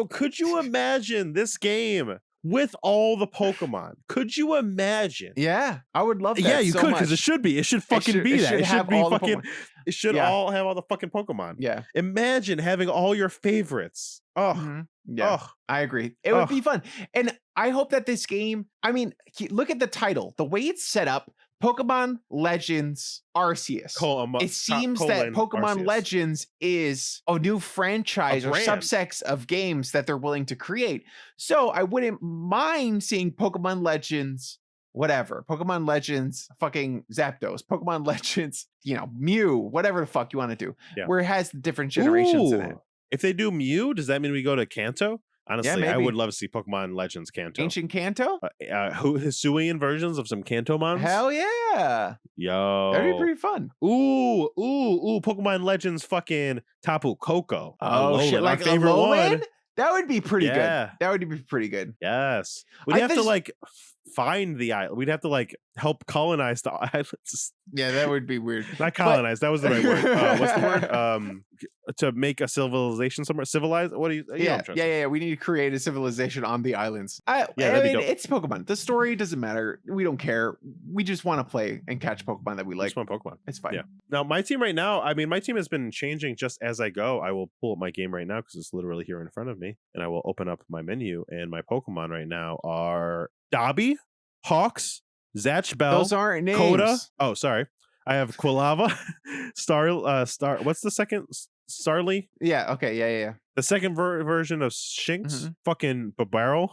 could you imagine this game with all the Pokemon? Could you imagine? Yeah, I would love that. Yeah, you could, because it should be. It should fucking be that. It should be fucking. It should all have all the fucking Pokemon. Yeah. Imagine having all your favorites. Oh, yeah. I agree. It would be fun, and I hope that this game. I mean, look at the title. The way it's set up. Pokemon Legends Arceus. It seems that Pokemon Arceus. Legends is a new franchise or subsets of games that they're willing to create. So I wouldn't mind seeing Pokemon Legends whatever. Pokemon Legends, fucking Zapdos, Pokemon Legends, Mew, whatever the fuck you want to do. Yeah. Where it has the different generations in it. If they do Mew, does that mean we go to Kanto? Honestly, I maybe. would love to see Pokemon Legends Kanto. Ancient Kanto? Hisuian versions of some Kantomons? Hell yeah. Yo. That'd be pretty fun. Ooh. Pokemon Legends fucking Tapu Koko. Oh, shit. Like a favorite Alolan? one. That would be pretty Yeah. good. That would be pretty good. Yes. We'd have to like find the island. We'd have to like help colonize the islands. Yeah, that would be weird. Not colonize. That was the right word. What's the word? To make a civilization somewhere. Civilized? What do you? Yeah. We need to create a civilization on the islands. I mean, it's Pokemon. The story doesn't matter. We don't care. We just want to play and catch Pokemon that we like. Just want Pokemon. It's fine. Yeah. Now my team right now. I mean, my team has been changing just as I go. I will pull up my game right now because it's literally here in front of me, and I will open up my menu. And my Pokemon right now are Dobby, Hawks, Zatch Bell. Those aren't names. Coda. Oh, sorry. I have Quilava, Star. What's the second? Starly. Yeah. Okay. Yeah. The second version of Shinx, fucking Babaro,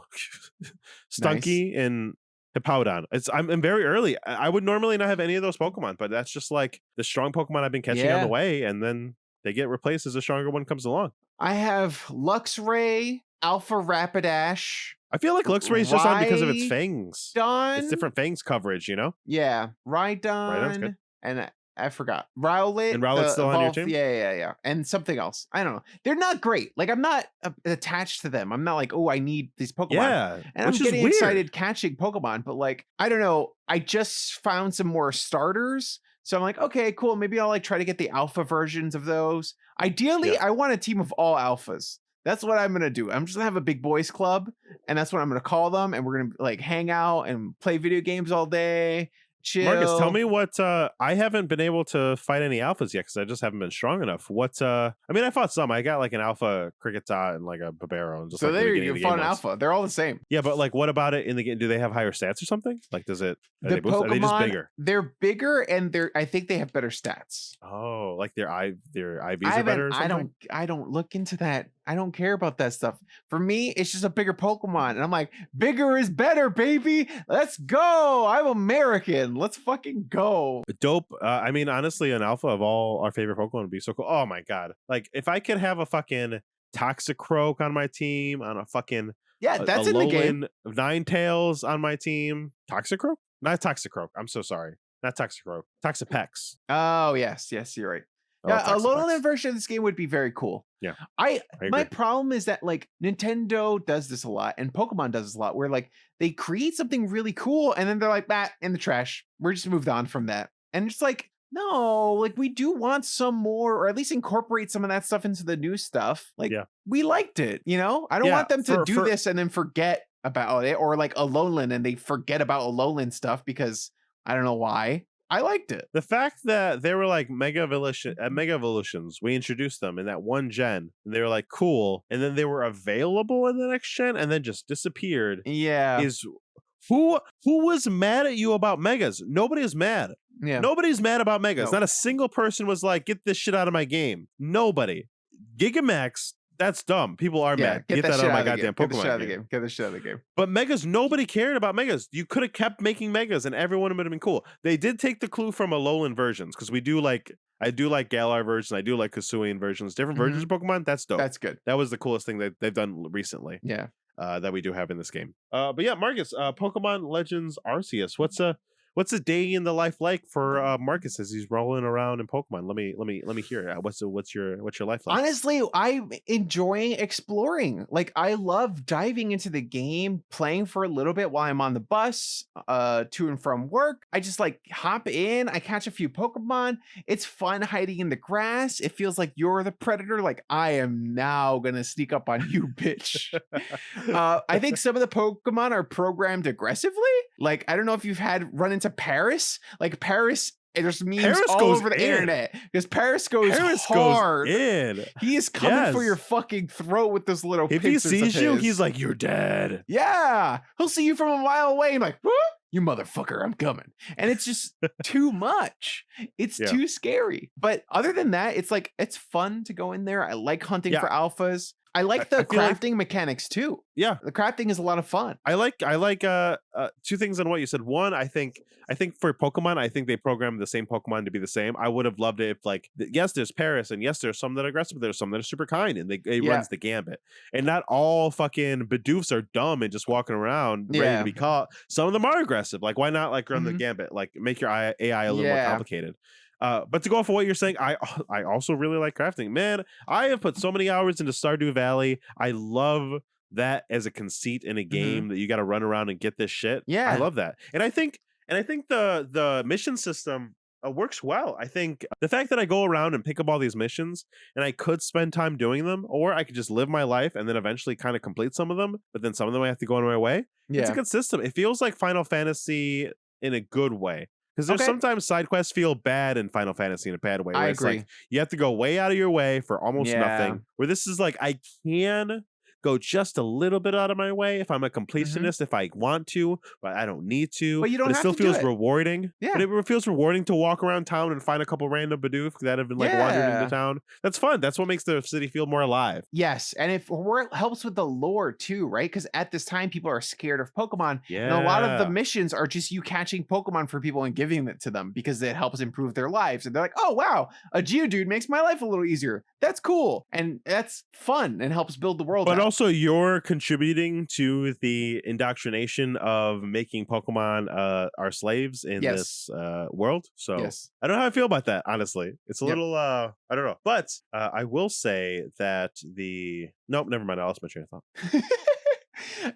Stunky, and Hippowdon. I'm very early. I would normally not have any of those Pokemon, but that's just like the strong Pokemon I've been catching on the way, and then they get replaced as a stronger one comes along. I have Luxray, Alpha Rapidash. I feel like Luxray's just on because of its fangs. Rhydon. It's different fangs coverage, Yeah, Rhydon. Rhydon's good. And I forgot. Rowlet. And Rowlet's still on your team? Yeah. And something else. I don't know. They're not great. Like, I'm not attached to them. I'm not like, oh, I need these Pokemon. Yeah. And I'm getting excited catching Pokemon, but like, I don't know. I just found some more starters. So I'm like, okay, cool. Maybe I'll like try to get the alpha versions of those. Ideally, I want a team of all alphas. That's what I'm going to do. I'm just going to have a big boys club, and that's what I'm going to call them. And we're going to like hang out and play video games all day. Chill. Marcus, tell me what I haven't been able to fight any alphas yet because I just haven't been strong enough. What I mean, I fought some. I got like an alpha Kricketot and like a Babaro. And just, so like, there you fought an alpha. They're all the same. Yeah, but like, what about it in the game? Do they have higher stats or something? Like, does it? Are they Pokemon, are they just bigger? They're bigger, and I think they have better stats. Oh, like their IVs are better. Or something? I don't look into that. I don't care about that stuff. For me, it's just a bigger Pokemon, and I'm like, bigger is better, baby. Let's go. I'm American. Let's fucking go. Dope. I mean, honestly, an alpha of all our favorite Pokemon would be so cool. Oh my god! Like, if I could have a fucking Toxicroak on my team, on a fucking that's in the game. Ninetales on my team. Toxicroak? Not Toxicroak. I'm so sorry. Not Toxicroak. Toxapex. Oh yes, you're right. Yeah, a Alolan version of this game would be very cool. Yeah, I my problem is that like Nintendo does this a lot, and Pokemon does this a lot, where like they create something really cool, and then they're like, "That in the trash. We're just moved on from that." And it's like, no, like we do want some more, or at least incorporate some of that stuff into the new stuff. Like we liked it, I don't want them to do this and then forget about it, or like Alolan and they forget about Alolan stuff because I don't know why. I liked it. The fact that they were like Mega Evolutions, we introduced them in that one gen, and they were like cool, and then they were available in the next gen, and then just disappeared. Yeah, is who was mad at you about Megas? Nobody is mad. Yeah, nobody's mad about Megas. Not a single person was like, "Get this shit out of my game." Nobody. Gigamax. That's dumb. People are mad. Get that out of my goddamn Pokemon game. Get the shit out of the game. But Megas, nobody cared about Megas. You could have kept making Megas and everyone would have been cool. They did take the clue from Alolan versions because I do like Galar versions. I do like Hisuian versions. Different versions of Pokemon. That's dope. That's good. That was the coolest thing that they've done recently. Yeah. That we do have in this game. But yeah, Marcus, Pokemon Legends Arceus. What's a day in the life like for Marcus as he's rolling around in Pokemon? Let me hear it. What's your life like? Honestly, I'm enjoying exploring. Like I love diving into the game, playing for a little bit while I'm on the bus to and from work. I just like hop in, I catch a few Pokemon. It's fun hiding in the grass. It feels like you're the predator. Like I am now gonna sneak up on you, bitch. I think some of the Pokemon are programmed aggressively. Like I don't know if you've run into Paris. Like Paris, there's memes all over the internet because Paris goes hard. He is coming for your fucking throat with this little. If he sees you, he's like, "You're dead." Yeah, he'll see you from a mile away and like, "What? You motherfucker, I'm coming." And it's just too much. It's too scary. But other than that, it's like it's fun to go in there. I like hunting for alphas. I like the I feel like- crafting mechanics too. Yeah. The crafting is a lot of fun. I like two things on what you said. One, I think for Pokemon, I think they programmed the same Pokemon to be the same. I would have loved it if like yes, there's Paris, and yes, there's some that are aggressive, but there's some that are super kind, and it runs the gambit. And not all fucking Bidoofs are dumb and just walking around ready to be caught. Some of them are aggressive. Like why not like run the gambit? Like make your AI a little more complicated. But to go off of what you're saying, I also really like crafting. Man, I have put so many hours into Stardew Valley. I love that as a conceit in a game that you got to run around and get this shit. Yeah, I love that, and I think the mission system works well. I think the fact that I go around and pick up all these missions, and I could spend time doing them, or I could just live my life and then eventually kind of complete some of them. But then some of them I have to go on my way. Yeah, it's a good system. It feels like Final Fantasy in a good way. Because there's sometimes side quests feel bad in Final Fantasy in a bad way. Where it's agree. like you have to go way out of your way for almost nothing. Where this is like I can go just a little bit out of my way if I'm a completionist, if I want to, but I don't need to. But you don't it have still to feels do it. rewarding. Yeah. But it feels rewarding to walk around town and find a couple random Bidoof that have been like wandering into town. That's fun. That's what makes the city feel more alive. Yes, and it helps with the lore too, right? Because at this time, people are scared of Pokemon. Yeah. And a lot of the missions are just you catching Pokemon for people and giving it to them because it helps improve their lives. And they're like, oh, wow, a Geodude makes my life a little easier. That's cool. And that's fun and helps build the world. But out. also you're contributing to the indoctrination of making Pokemon our slaves in this world. So I don't know how I feel about that, honestly. It's a little, I don't know. But I will say that nope, never mind. I lost my train of thought.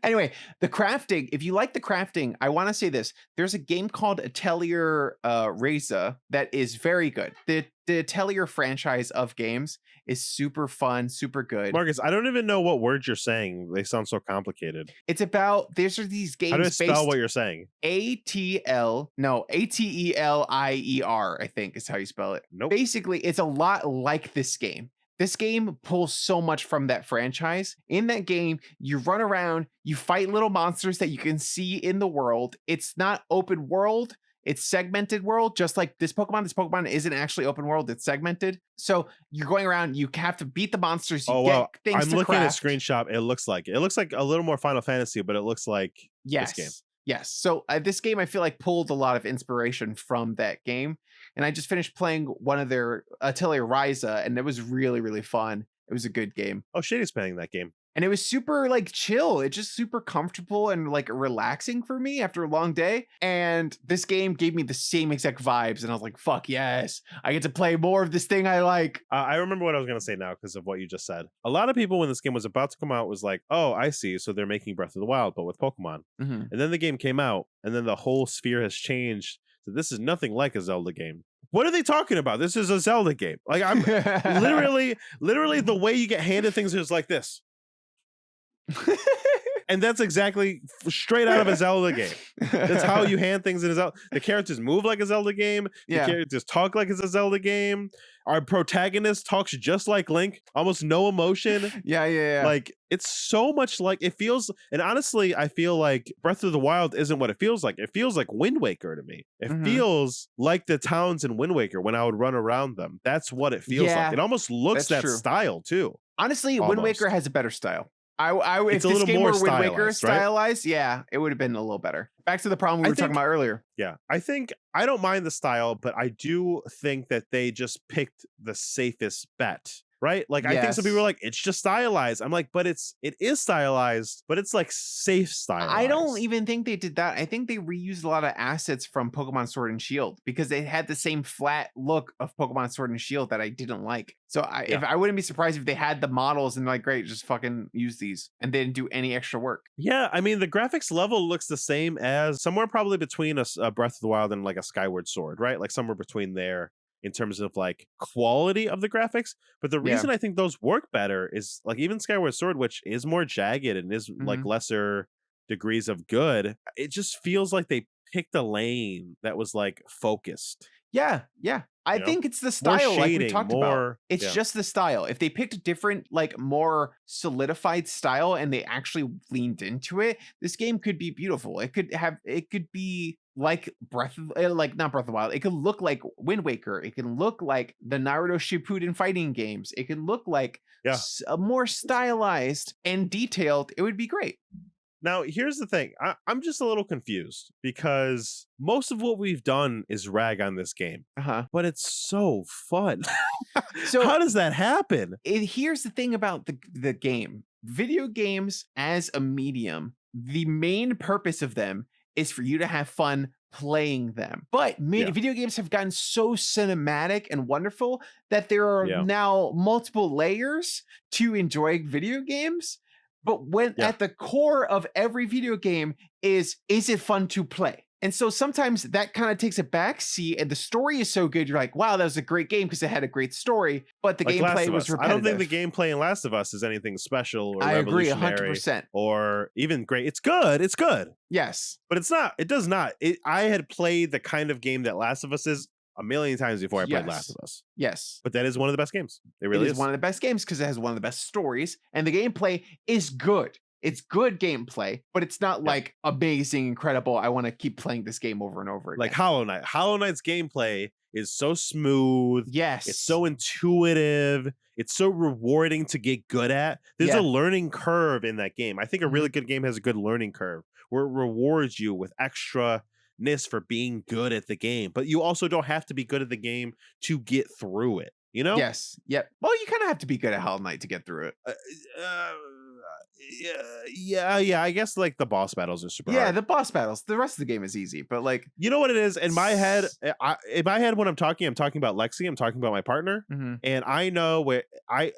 Anyway, the crafting, if you like the crafting, I want to say this. There's a game called Atelier Reza that is very good. The Atelier franchise of games is super fun, super good. Marcus, I don't even know what words you're saying. They sound so complicated. It's about, these are these games. How do I spell what you're saying? Atelier, I think is how you spell it. Nope. Basically, it's a lot like this game. This game pulls so much from that franchise. In that game, you run around, you fight little monsters that you can see in the world. It's not open world, it's segmented world, just like this Pokemon. This Pokemon isn't actually open world, it's segmented. So you're going around, you have to beat the monsters, you get things I'm to looking craft. at a screenshot. It looks like a little more Final Fantasy, but it looks like this game. Yes. So this game, I feel like pulled a lot of inspiration from that game. And I just finished playing one of their Atelier Ryza, and it was really, really fun. It was a good game. Oh, Shady's playing that game. And it was super like chill. It's just super comfortable and like relaxing for me after a long day. And this game gave me the same exact vibes. And I was like, fuck yes, I get to play more of this thing I like. I remember what I was going to say now because of what you just said. A lot of people when this game was about to come out was like, oh, I see. So they're making Breath of the Wild, but with Pokemon. And then the game came out and then the whole sphere has changed. So this is nothing like a Zelda game. What are they talking about? This is a Zelda game. Like I'm literally the way you get handed things is like this. And that's exactly straight out of a Zelda game. That's how you hand things in a Zelda. The characters move like a Zelda game. The characters talk like it's a Zelda game. Our protagonist talks just like Link, almost no emotion. Yeah. Like it's so much like it feels. And honestly, I feel like Breath of the Wild isn't what it feels like. It feels like Wind Waker to me. It feels like the towns in Wind Waker when I would run around them. That's what it feels like. It almost looks that style too. Honestly, Wind Waker has a better style. If this game were Wind Waker right? stylized, it would have been a little better. Back to the problem we were talking about earlier. Yeah, I think I don't mind the style, but I do think that they just picked the safest bet. Right? Like I think some people are like, it's just stylized. I'm like, but it is stylized, but it's like safe stylized. I don't even think they did that. I think they reused a lot of assets from Pokemon Sword and Shield because they had the same flat look of Pokemon Sword and Shield that I didn't like. So I wouldn't be surprised if they had the models and like, great, just fucking use these and they didn't do any extra work. Yeah, I mean, the graphics level looks the same as somewhere probably between a Breath of the Wild and like a Skyward Sword, right? Like somewhere between there. In terms of like quality of the graphics. But the reason I think those work better is like even Skyward Sword, which is more jagged and is like lesser degrees of good. It just feels like they picked a lane that was like focused. Yeah. I know? think it's the More style, like we shading, talked about. more- It's yeah. just the style. If they picked a different, like more solidified style and they actually leaned into it, this game could be beautiful. It could be like not Breath of the Wild. It could look like Wind Waker. It can look like the Naruto Shippuden fighting games. It can look like Yeah. more stylized and detailed. It would be great. Now, here's the thing. I'm just a little confused because most of what we've done is rag on this game, but it's so fun. So how does that happen? Here's the thing about the game. Video games as a medium, the main purpose of them is for you to have fun playing them. But video games have gotten so cinematic and wonderful that there are now multiple layers to enjoy video games. But when at the core of every video game is it fun to play? And so sometimes that kind of takes a back seat, and the story is so good, you're like, wow, that was a great game because it had a great story, but the gameplay was repetitive. I don't think the gameplay in Last of Us is anything special or I agree, revolutionary 100%. or even great. It's good. It's good. Yes. But it's not. It does not. I had played the kind of game that Last of Us is a million times before I played Last of Us. Yes. But that is one of the best games. It really is one of the best games because it has one of the best stories, and the gameplay is good. It's good gameplay, but it's not like amazing, incredible. I want to keep playing this game over and over again. Like Hollow Knight. Hollow Knight's gameplay is so smooth. Yes. It's so intuitive. It's so rewarding to get good at. There's a learning curve in that game. I think a really good game has a good learning curve where it rewards you with extra-ness for being good at the game. But you also don't have to be good at the game to get through it. You know? Yes. Yep. Well, you kind of have to be good at Hollow Knight to get through it. Yeah. I guess like the boss battles are super hard. The boss battles. The rest of the game is easy, but like you know what it is in my head. When I'm talking about Lexi. I'm talking about my partner, and I know where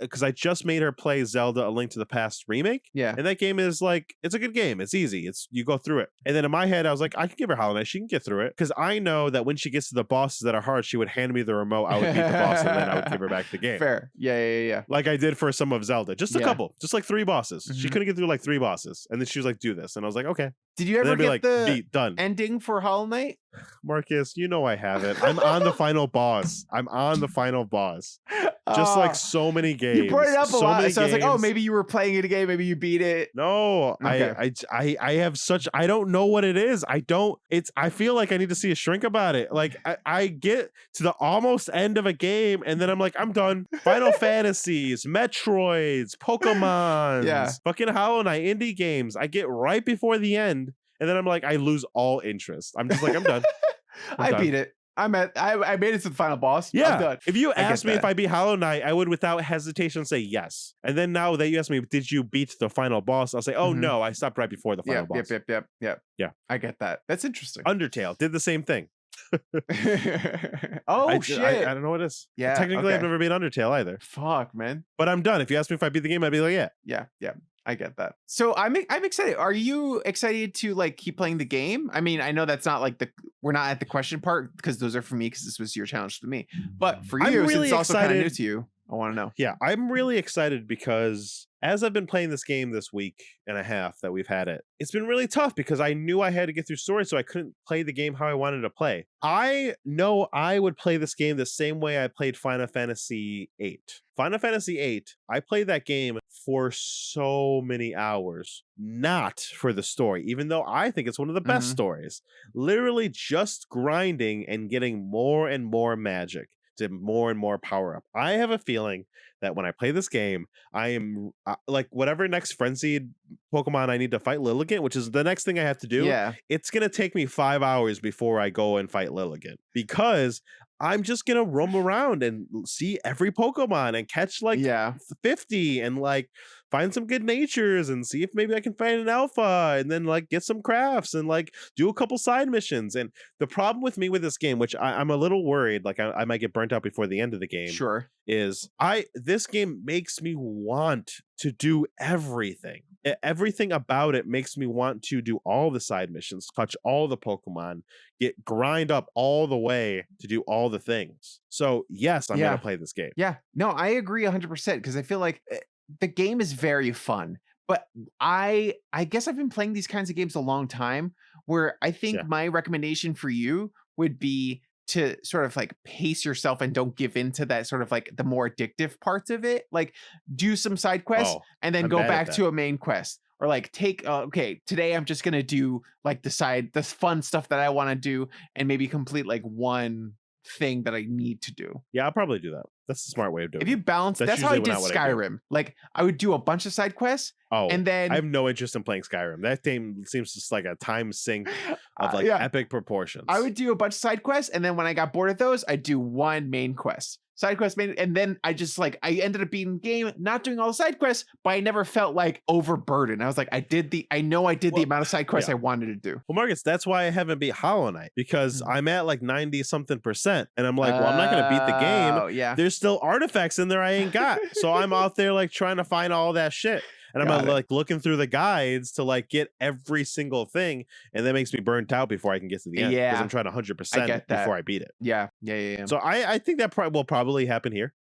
because I just made her play Zelda: A Link to the Past remake. Yeah, and that game is like it's a good game. It's easy. You go through it, and then in my head I was like, I can give her Hollow Knight. She can get through it because I know that when she gets to the bosses that are hard, she would hand me the remote. I would beat the boss, and then I would give her back the game. Fair. Yeah. Like I did for some of Zelda, just a couple, just like 3 bosses. She couldn't get through like 3 bosses, and then she was like, "Do this," and I was like, "Okay." Did you ever get the beat done ending for Hollow Knight? Marcus, you know I haven't. I'm on the final boss. Just like so many games. You brought it up a lot, so I was like, oh, games. maybe you were playing it again. Maybe you beat it. No, Okay. I have such. I don't know what it is. I feel like I need to see a shrink about it. Like I get to the almost end of a game, and then I'm like, I'm done. Final Fantasies, Metroids, Pokemon, fucking Hollow Knight, indie games. I get right before the end. And then I'm like, I lose all interest. I'm just like, I'm done. I beat it. I made it to the final boss. Yeah. I'm done. If you asked me if I beat Hollow Knight, I would without hesitation say yes. And then now that you ask me, did you beat the final boss? I'll say, oh no, I stopped right before the final boss. Yep. Yeah. I get that. That's interesting. Undertale did the same thing. Shit. I don't know what it is. Yeah. Technically, I've never beat Undertale either. Fuck, man. But I'm done. If you ask me if I beat the game, I'd be like, yeah. Yeah. I get that. So I'm excited. Are you excited to like keep playing the game? I mean, I know that's not like we're not at the question part because those are for me because this was your challenge to me. But for you, really since it's also kind of new excited. to you, I want to know. Yeah, I'm really excited because as I've been playing this game this week and a half that we've had it, it's been really tough because I knew I had to get through story, so I couldn't play the game how I wanted to play. I know I would play this game the same way I played Final Fantasy VIII. Final Fantasy VIII, I played that game for so many hours, not for the story, even though I think it's one of the best stories. Literally just grinding and getting more and more magic to more and more power up. I have a feeling that when I play this game, I am like whatever next frenzied Pokemon I need to fight Lilligant, which is the next thing I have to do. Yeah. It's going to take me 5 hours before I go and fight Lilligant because I'm just going to roam around and see every Pokemon and catch like 50 and like find some good natures and see if maybe I can find an alpha and then like get some crafts and like do a couple side missions. And the problem with me with this game, which I'm a little worried, like I might get burnt out before the end of the game. Sure. Is this game makes me want to do everything. Everything about it makes me want to do all the side missions, touch all the Pokemon, grind up all the way to do all the things. So yes, I'm going to play this game. Yeah, no, I agree 100% because I feel like the game is very fun, but I guess I've been playing these kinds of games a long time where I think my recommendation for you would be to sort of like pace yourself and don't give into that sort of like the more addictive parts of it. Like do some side quests Oh, and then I'm go bad at back that. to a main quest. Or like take okay, today I'm just gonna do like the fun stuff that I want to do and maybe complete like one thing that I need to do. Yeah, I'll probably do that. That's the smart way of doing If you it. balance, That's that's how I usually did not what I do. Skyrim. Like I would do a bunch of side quests Oh, and then I have no interest in playing Skyrim. That game seems just like a time sink of like yeah. epic proportions. I would do a bunch of side quests, and then when I got bored of those, I'd do one main quest. Side quest main, and then I just like I ended up beating the game, not doing all the side quests, but I never felt like overburdened. I was like, I did the amount of side quests yeah. I wanted to do. Well, Marcus, that's why I haven't beat Hollow Knight, because I'm at like 90 something %. And I'm like, well, I'm not going to beat the game. Oh, yeah. There's still artifacts in there I ain't got. So I'm out there like trying to find all that shit. And I'm like looking through the guides to like get every single thing. And that makes me burnt out before I can get to the end. Yeah. Because I'm trying 100% before I beat it. Yeah. So I think that will probably happen here,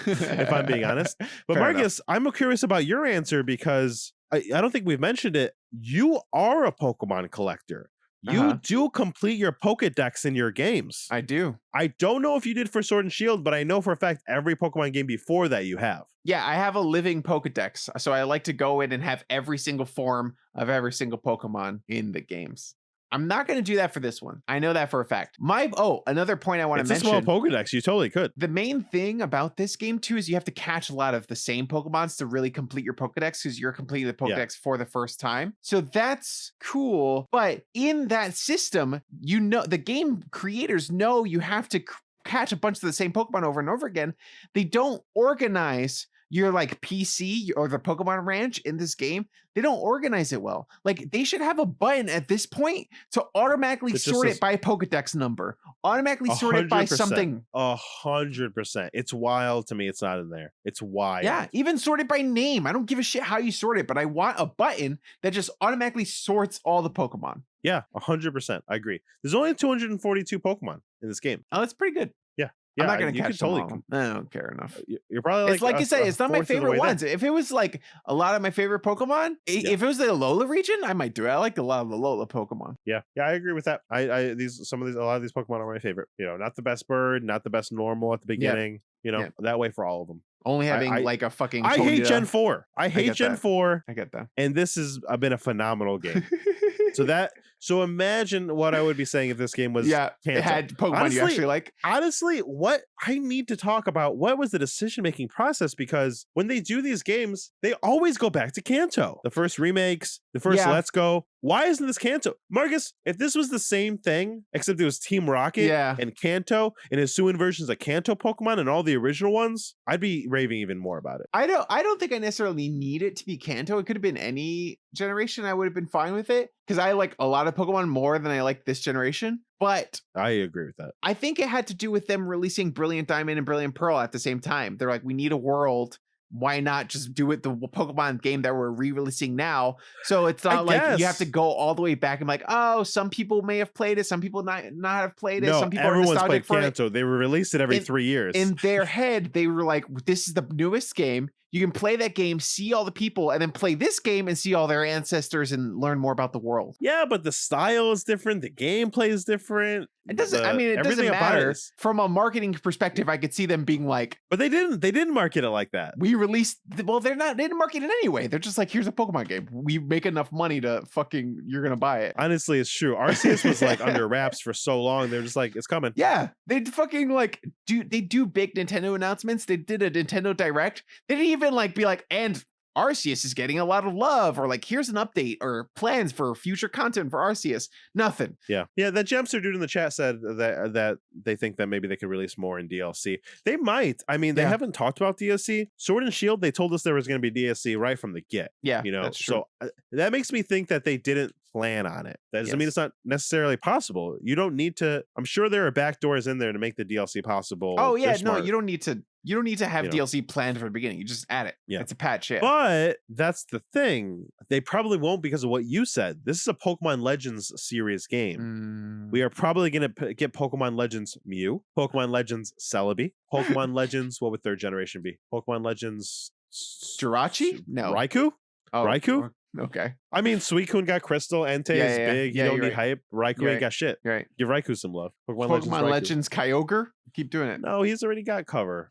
if I'm being honest. But Fair Marcus, I'm curious about your answer because I don't think we've mentioned it. You are a Pokemon collector. You do complete your Pokedex in your games. I do. I don't know if you did for Sword and Shield, but I know for a fact every Pokemon game before that you have. Yeah, I have a living Pokedex. So I like to go in and have every single form of every single Pokemon in the games. I'm not going to do that for this one. I know that for a fact. Another point I want to mention. It's a small Pokedex. You totally could. The main thing about this game too is you have to catch a lot of the same Pokemons to really complete your Pokedex because you're completing the Pokedex for the first time. So that's cool. But in that system, you know, the game creators know you have to catch a bunch of the same Pokemon over and over again. They don't organize your like PC or the Pokemon Ranch in this game. They don't organize it well. Like they should have a button at this point to automatically sort it by Pokedex number, automatically sort it by something. 100%. It's wild to me. It's not in there. It's wild. Yeah, even sort it by name. I don't give a shit how you sort it, but I want a button that just automatically sorts all the Pokemon. Yeah, 100%. I agree. There's only 242 Pokemon in this game. Oh, that's pretty good. Yeah. I'm not going to catch them all. Totally. I don't care enough. You're probably It's like you said, it's not my favorite ones. If it was like a lot of my favorite Pokemon, if it was the Alola region, I might do it. I like a lot of the Alola Pokemon. Yeah, I agree with that. A lot of these Pokemon are my favorite. You know, not the best bird, not the best normal at the beginning. You know, that way for all of them. Only having like a fucking. I hate Gen 4. I hate Gen 4. I get that. And this has been a phenomenal game. So imagine what I would be saying if this game was it had Pokemon you actually like. Honestly, what I need to talk about, what was the decision-making process? Because when they do these games, they always go back to Kanto. The first remakes, the first Let's Go. Why isn't this Kanto? Marcus, if this was the same thing, except it was Team Rocket and Kanto and Hisuian versions of Kanto Pokemon and all the original ones, I'd be raving even more about it. I don't think I necessarily need it to be Kanto. It could have been any generation. I would have been fine with it because I like a lot of Pokemon more than I like this generation. But I agree with that. I think it had to do with them releasing Brilliant Diamond and Brilliant Pearl at the same time. They're like, we need a world. Why not just do it the Pokemon game that we're re-releasing now? So it's not like you have to go all the way back and like, oh, some people may have played it, some people not have played it. No, some people everyone's are nostalgic played for Kanto. They were released it every 3 years. In their head, they were like, this is the newest game. You can play that game, see all the people, and then play this game and see all their ancestors and learn more about the world. Yeah, but the style is different. The gameplay is different. It doesn't. It doesn't matter. From a marketing perspective, I could see them being like, but they didn't market it like that. We released. Well, they didn't market it anyway. They're just like, here's a Pokemon game. We make enough money to fucking. You're gonna buy it. Honestly, it's true. Arceus was like under wraps for so long. They're just like, it's coming. Yeah, they fucking like do big Nintendo announcements. They did a Nintendo Direct. They didn't even like be like, and Arceus is getting a lot of love, or like, here's an update or plans for future content for Arceus. Nothing. Yeah. That Jamster dude in the chat said that they think that maybe they could release more in DLC. They might. I mean, they haven't talked about DLC. Sword and Shield, they told us there was going to be DLC right from the get. Yeah, you know. that's true. So that makes me think that they didn't plan on it. That doesn't mean it's not necessarily possible. You don't need to. I'm sure there are backdoors in there to make the DLC possible. Oh yeah, no, you don't need to. You don't need to have DLC planned from the beginning. You just add it. Yeah. It's a patch. Yeah. But that's the thing. They probably won't because of what you said. This is a Pokemon Legends series game. We are probably going to get Pokemon Legends Mew, Pokemon Legends Celebi, Pokemon Legends, what would third generation be? Pokemon Legends Jirachi? No. Raikou? Oh, Raikou? Okay. I mean, Suicune got Crystal. Entei is big. You don't you're need hype. Raikou You're ain't got shit. You're right. Give Raikou some love. Pokemon Raikou. Legends Kyogre. Keep doing it. No, he's already got cover.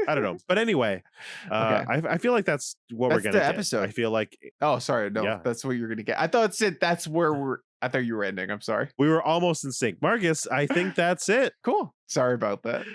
I don't know. But anyway, I feel like that's what we're That's going to the get. episode. I feel like Oh, sorry. No, Yeah. that's what you're gonna get. I thought that's where I thought you were ending. I'm sorry. we were almost in sync. Marcus, I think that's it. Cool. Sorry about that.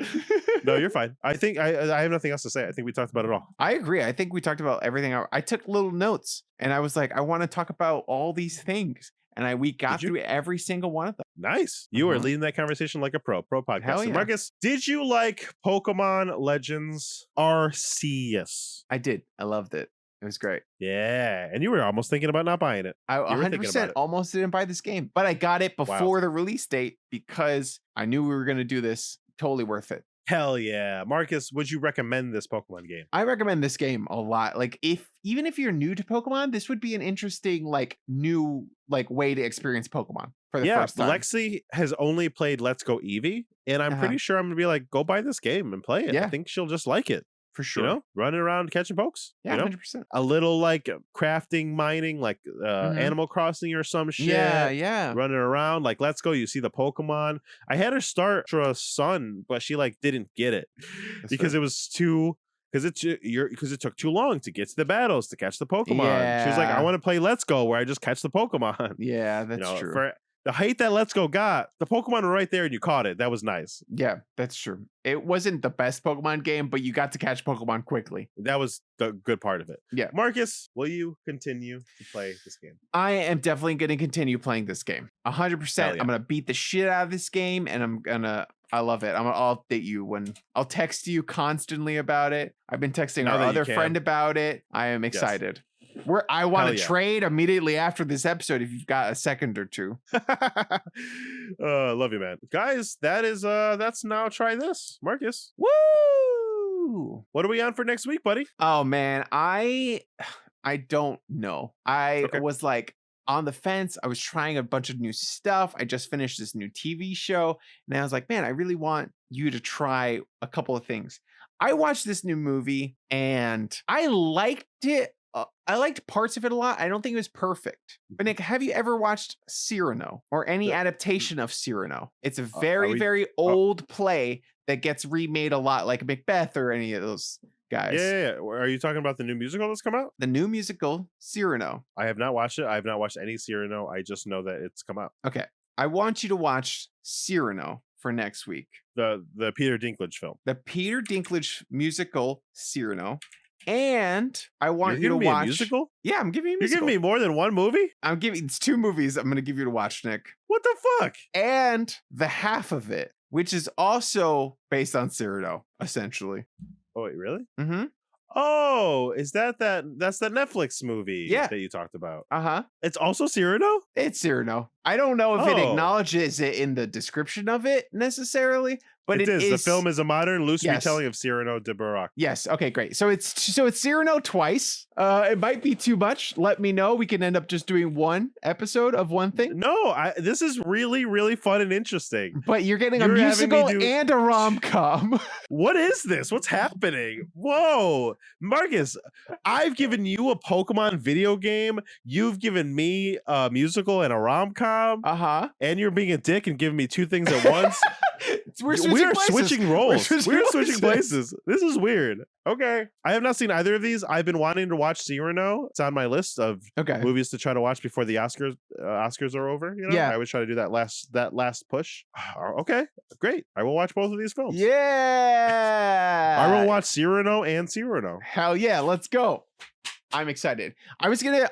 No, you're fine. I think I have nothing else to say. I think we talked about it all. I agree. I think we talked about everything. I took little notes and I was like, I want to talk about all these things. And we got Did you? through every single one of them. Nice. You were Mhm. leading that conversation like a pro podcast. Hell yeah. Marcus, did you like Pokemon Legends Arceus? I did. I loved it. It was great. Yeah. And you were almost thinking about not buying it. I You were thinking 100% about it. almost didn't buy this game, but I got it before the release date because I knew we were going to do this. Totally worth it. Hell yeah. Marcus, would you recommend this Pokemon game? I recommend this game a lot. Like even if you're new to Pokemon, this would be an interesting new way to experience Pokemon for the first time. Lexi has only played Let's Go Eevee, and I'm pretty sure I'm gonna be like, go buy this game and play it. Yeah. I think she'll just like it. For sure. You know, running around catching pokes. Yeah, you know? 100%. A little like crafting, mining, like Animal Crossing or some shit. Yeah. Running around like Let's Go. You see the Pokemon. I had her start Ultra Sun, but she like didn't get it because it was too. Because it took too long to get to the battles to catch the Pokemon. She was like, I want to play Let's Go where I just catch the Pokemon. Yeah, that's true. For the height that Let's Go got, the Pokemon were right there and you caught it. That was nice. Yeah, that's true. It wasn't the best Pokemon game, but you got to catch Pokemon quickly. That was the good part of it. Yeah. Marcus, will you continue to play this game? I am definitely going to continue playing this game. 100%. Yeah. I'm going to beat the shit out of this game and I love it. I'll update you I'll text you constantly about it. I've been texting Now our that you other can. friend about it. I am excited. I want Hell to yeah. trade immediately after this episode if you've got a second or two. Love you, man. Guys, that's Now Try This. Marcus, Woo! what are we on for next week, buddy? Oh man, I don't know. I Okay. was like on the fence. I was trying a bunch of new stuff. I just finished this new TV show and I was like, man, I really want you to try a couple of things. I watched this new movie and I liked it. I liked parts of it a lot. I don't think it was perfect. But Nick, have you ever watched Cyrano or any adaptation of Cyrano? It's a very old play that gets remade a lot, like Macbeth or any of those guys. Yeah. Are you talking about the new musical that's come out? The new musical, Cyrano. I have not watched it. I have not watched any Cyrano. I just know that it's come out. Okay. I want you to watch Cyrano for next week. The Peter Dinklage film. The Peter Dinklage musical, Cyrano. And I want You're you to giving me a watch. musical? Yeah, I'm giving you a You're musical. giving me more than one movie? It's 2 movies I'm going to give you to watch, Nick. What the fuck? And the half of it, which is also based on Cyrano, essentially. Oh, wait, really? Mm-hmm. Oh, is that's that Netflix movie Yeah. that you talked about? Uh-huh. It's also Cyrano? It's Cyrano. I don't know if it Oh. acknowledges it in the description of it necessarily, but it is. The film is a modern, loose Yes. retelling of Cyrano de Bergerac. Yes. Okay, great. So it's Cyrano twice. It might be too much. Let me know. We can end up just doing one episode of one thing. No, this is really, really fun and interesting. But you're getting a You're having me musical do- and a rom-com. What is this? What's happening? Whoa, Marcus, I've given you a Pokemon video game. You've given me a musical and a rom-com, Uh-huh. and you're being a dick and giving me 2 things at once. We're switching places. roles. We're We're switching places. This is weird. Okay. I have not seen either of these. I've been wanting to watch Cyrano. It's on my list of Okay. movies to try to watch before the Oscars are over. You know, Yeah. I always try to do that last push. Okay, great. I will watch both of these films. Yeah. I will watch Cyrano and Cyrano. Hell yeah, let's go. I'm excited. I was gonna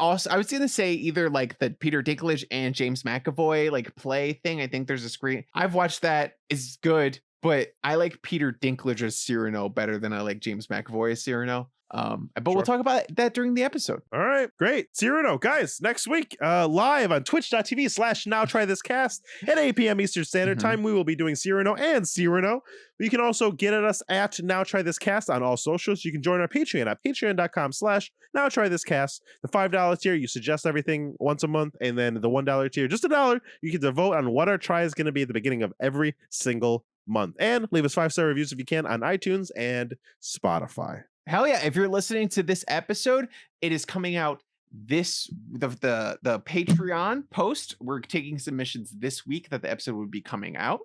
say either like the Peter Dinklage and James McAvoy like play thing. I think there's a screen. I've watched that. It's good, but I like Peter Dinklage as Cyrano better than I like James McAvoy as Cyrano. But we'll talk about that during the episode. All right, great. Cyrano, guys, next week, live on twitch.tv/nowtrythiscast at 8 p.m. Eastern Standard Time, we will be doing Cyrano and Cyrano. You can also get at us at Now Try This Cast on all socials. You can join our Patreon at patreon.com/nowtrythiscast. The $5 tier, you suggest everything once a month, and then the $1 tier, just $1, you get to vote on what our try is going to be at the beginning of every single month. And leave us 5-star reviews if you can on iTunes and Spotify. Hell yeah. If you're listening to this episode, it is coming out the Patreon post. We're taking submissions this week that the episode would be coming out.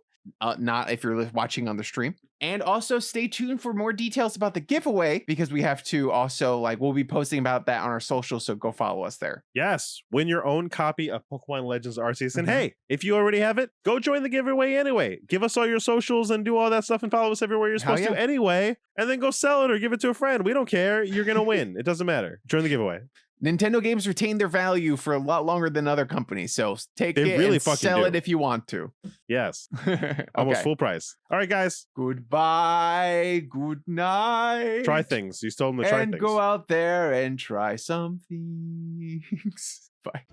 Not if you're watching on the stream. And also stay tuned for more details about the giveaway, because we have to also we'll be posting about that on our socials, so go follow us there. Yes, win your own copy of Pokemon Legends Arceus. And hey, if you already have it, go join the giveaway anyway. Give us all your socials and do all that stuff and follow us everywhere you're supposed to anyway, and then go sell it or give it to a friend. We don't care. You're gonna win. It doesn't matter. Join the giveaway. Nintendo games retain their value for a lot longer than other companies, so take it really and sell it if you want to. Yes. Almost full price. All right, guys. Goodbye. Good night. Try things. You told them to try things. And go out there and try some things. Bye.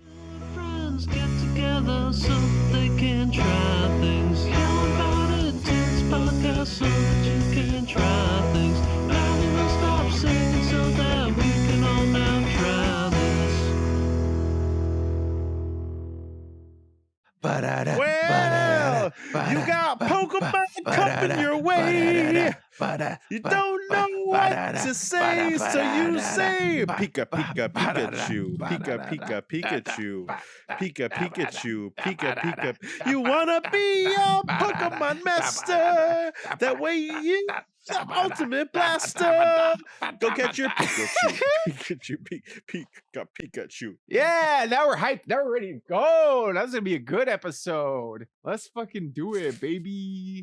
Friends get together so they can try things. Yell about it, it's podcast so that you can try things. Now we will stop singing so that we can all now try this. Well, you got Pokemon coming your way. You don't know what to say, so you say Pika Pika Pikachu, Pika Pika Pikachu, Pika Pikachu, Pika Pika. You wanna be a Pokemon master? That way you the ultimate blaster. Go catch your Pikachu, Pikachu, Pika Pikachu. Yeah, now we're hyped. Now we're ready to go. That's gonna be a good episode. Let's fucking do it, baby.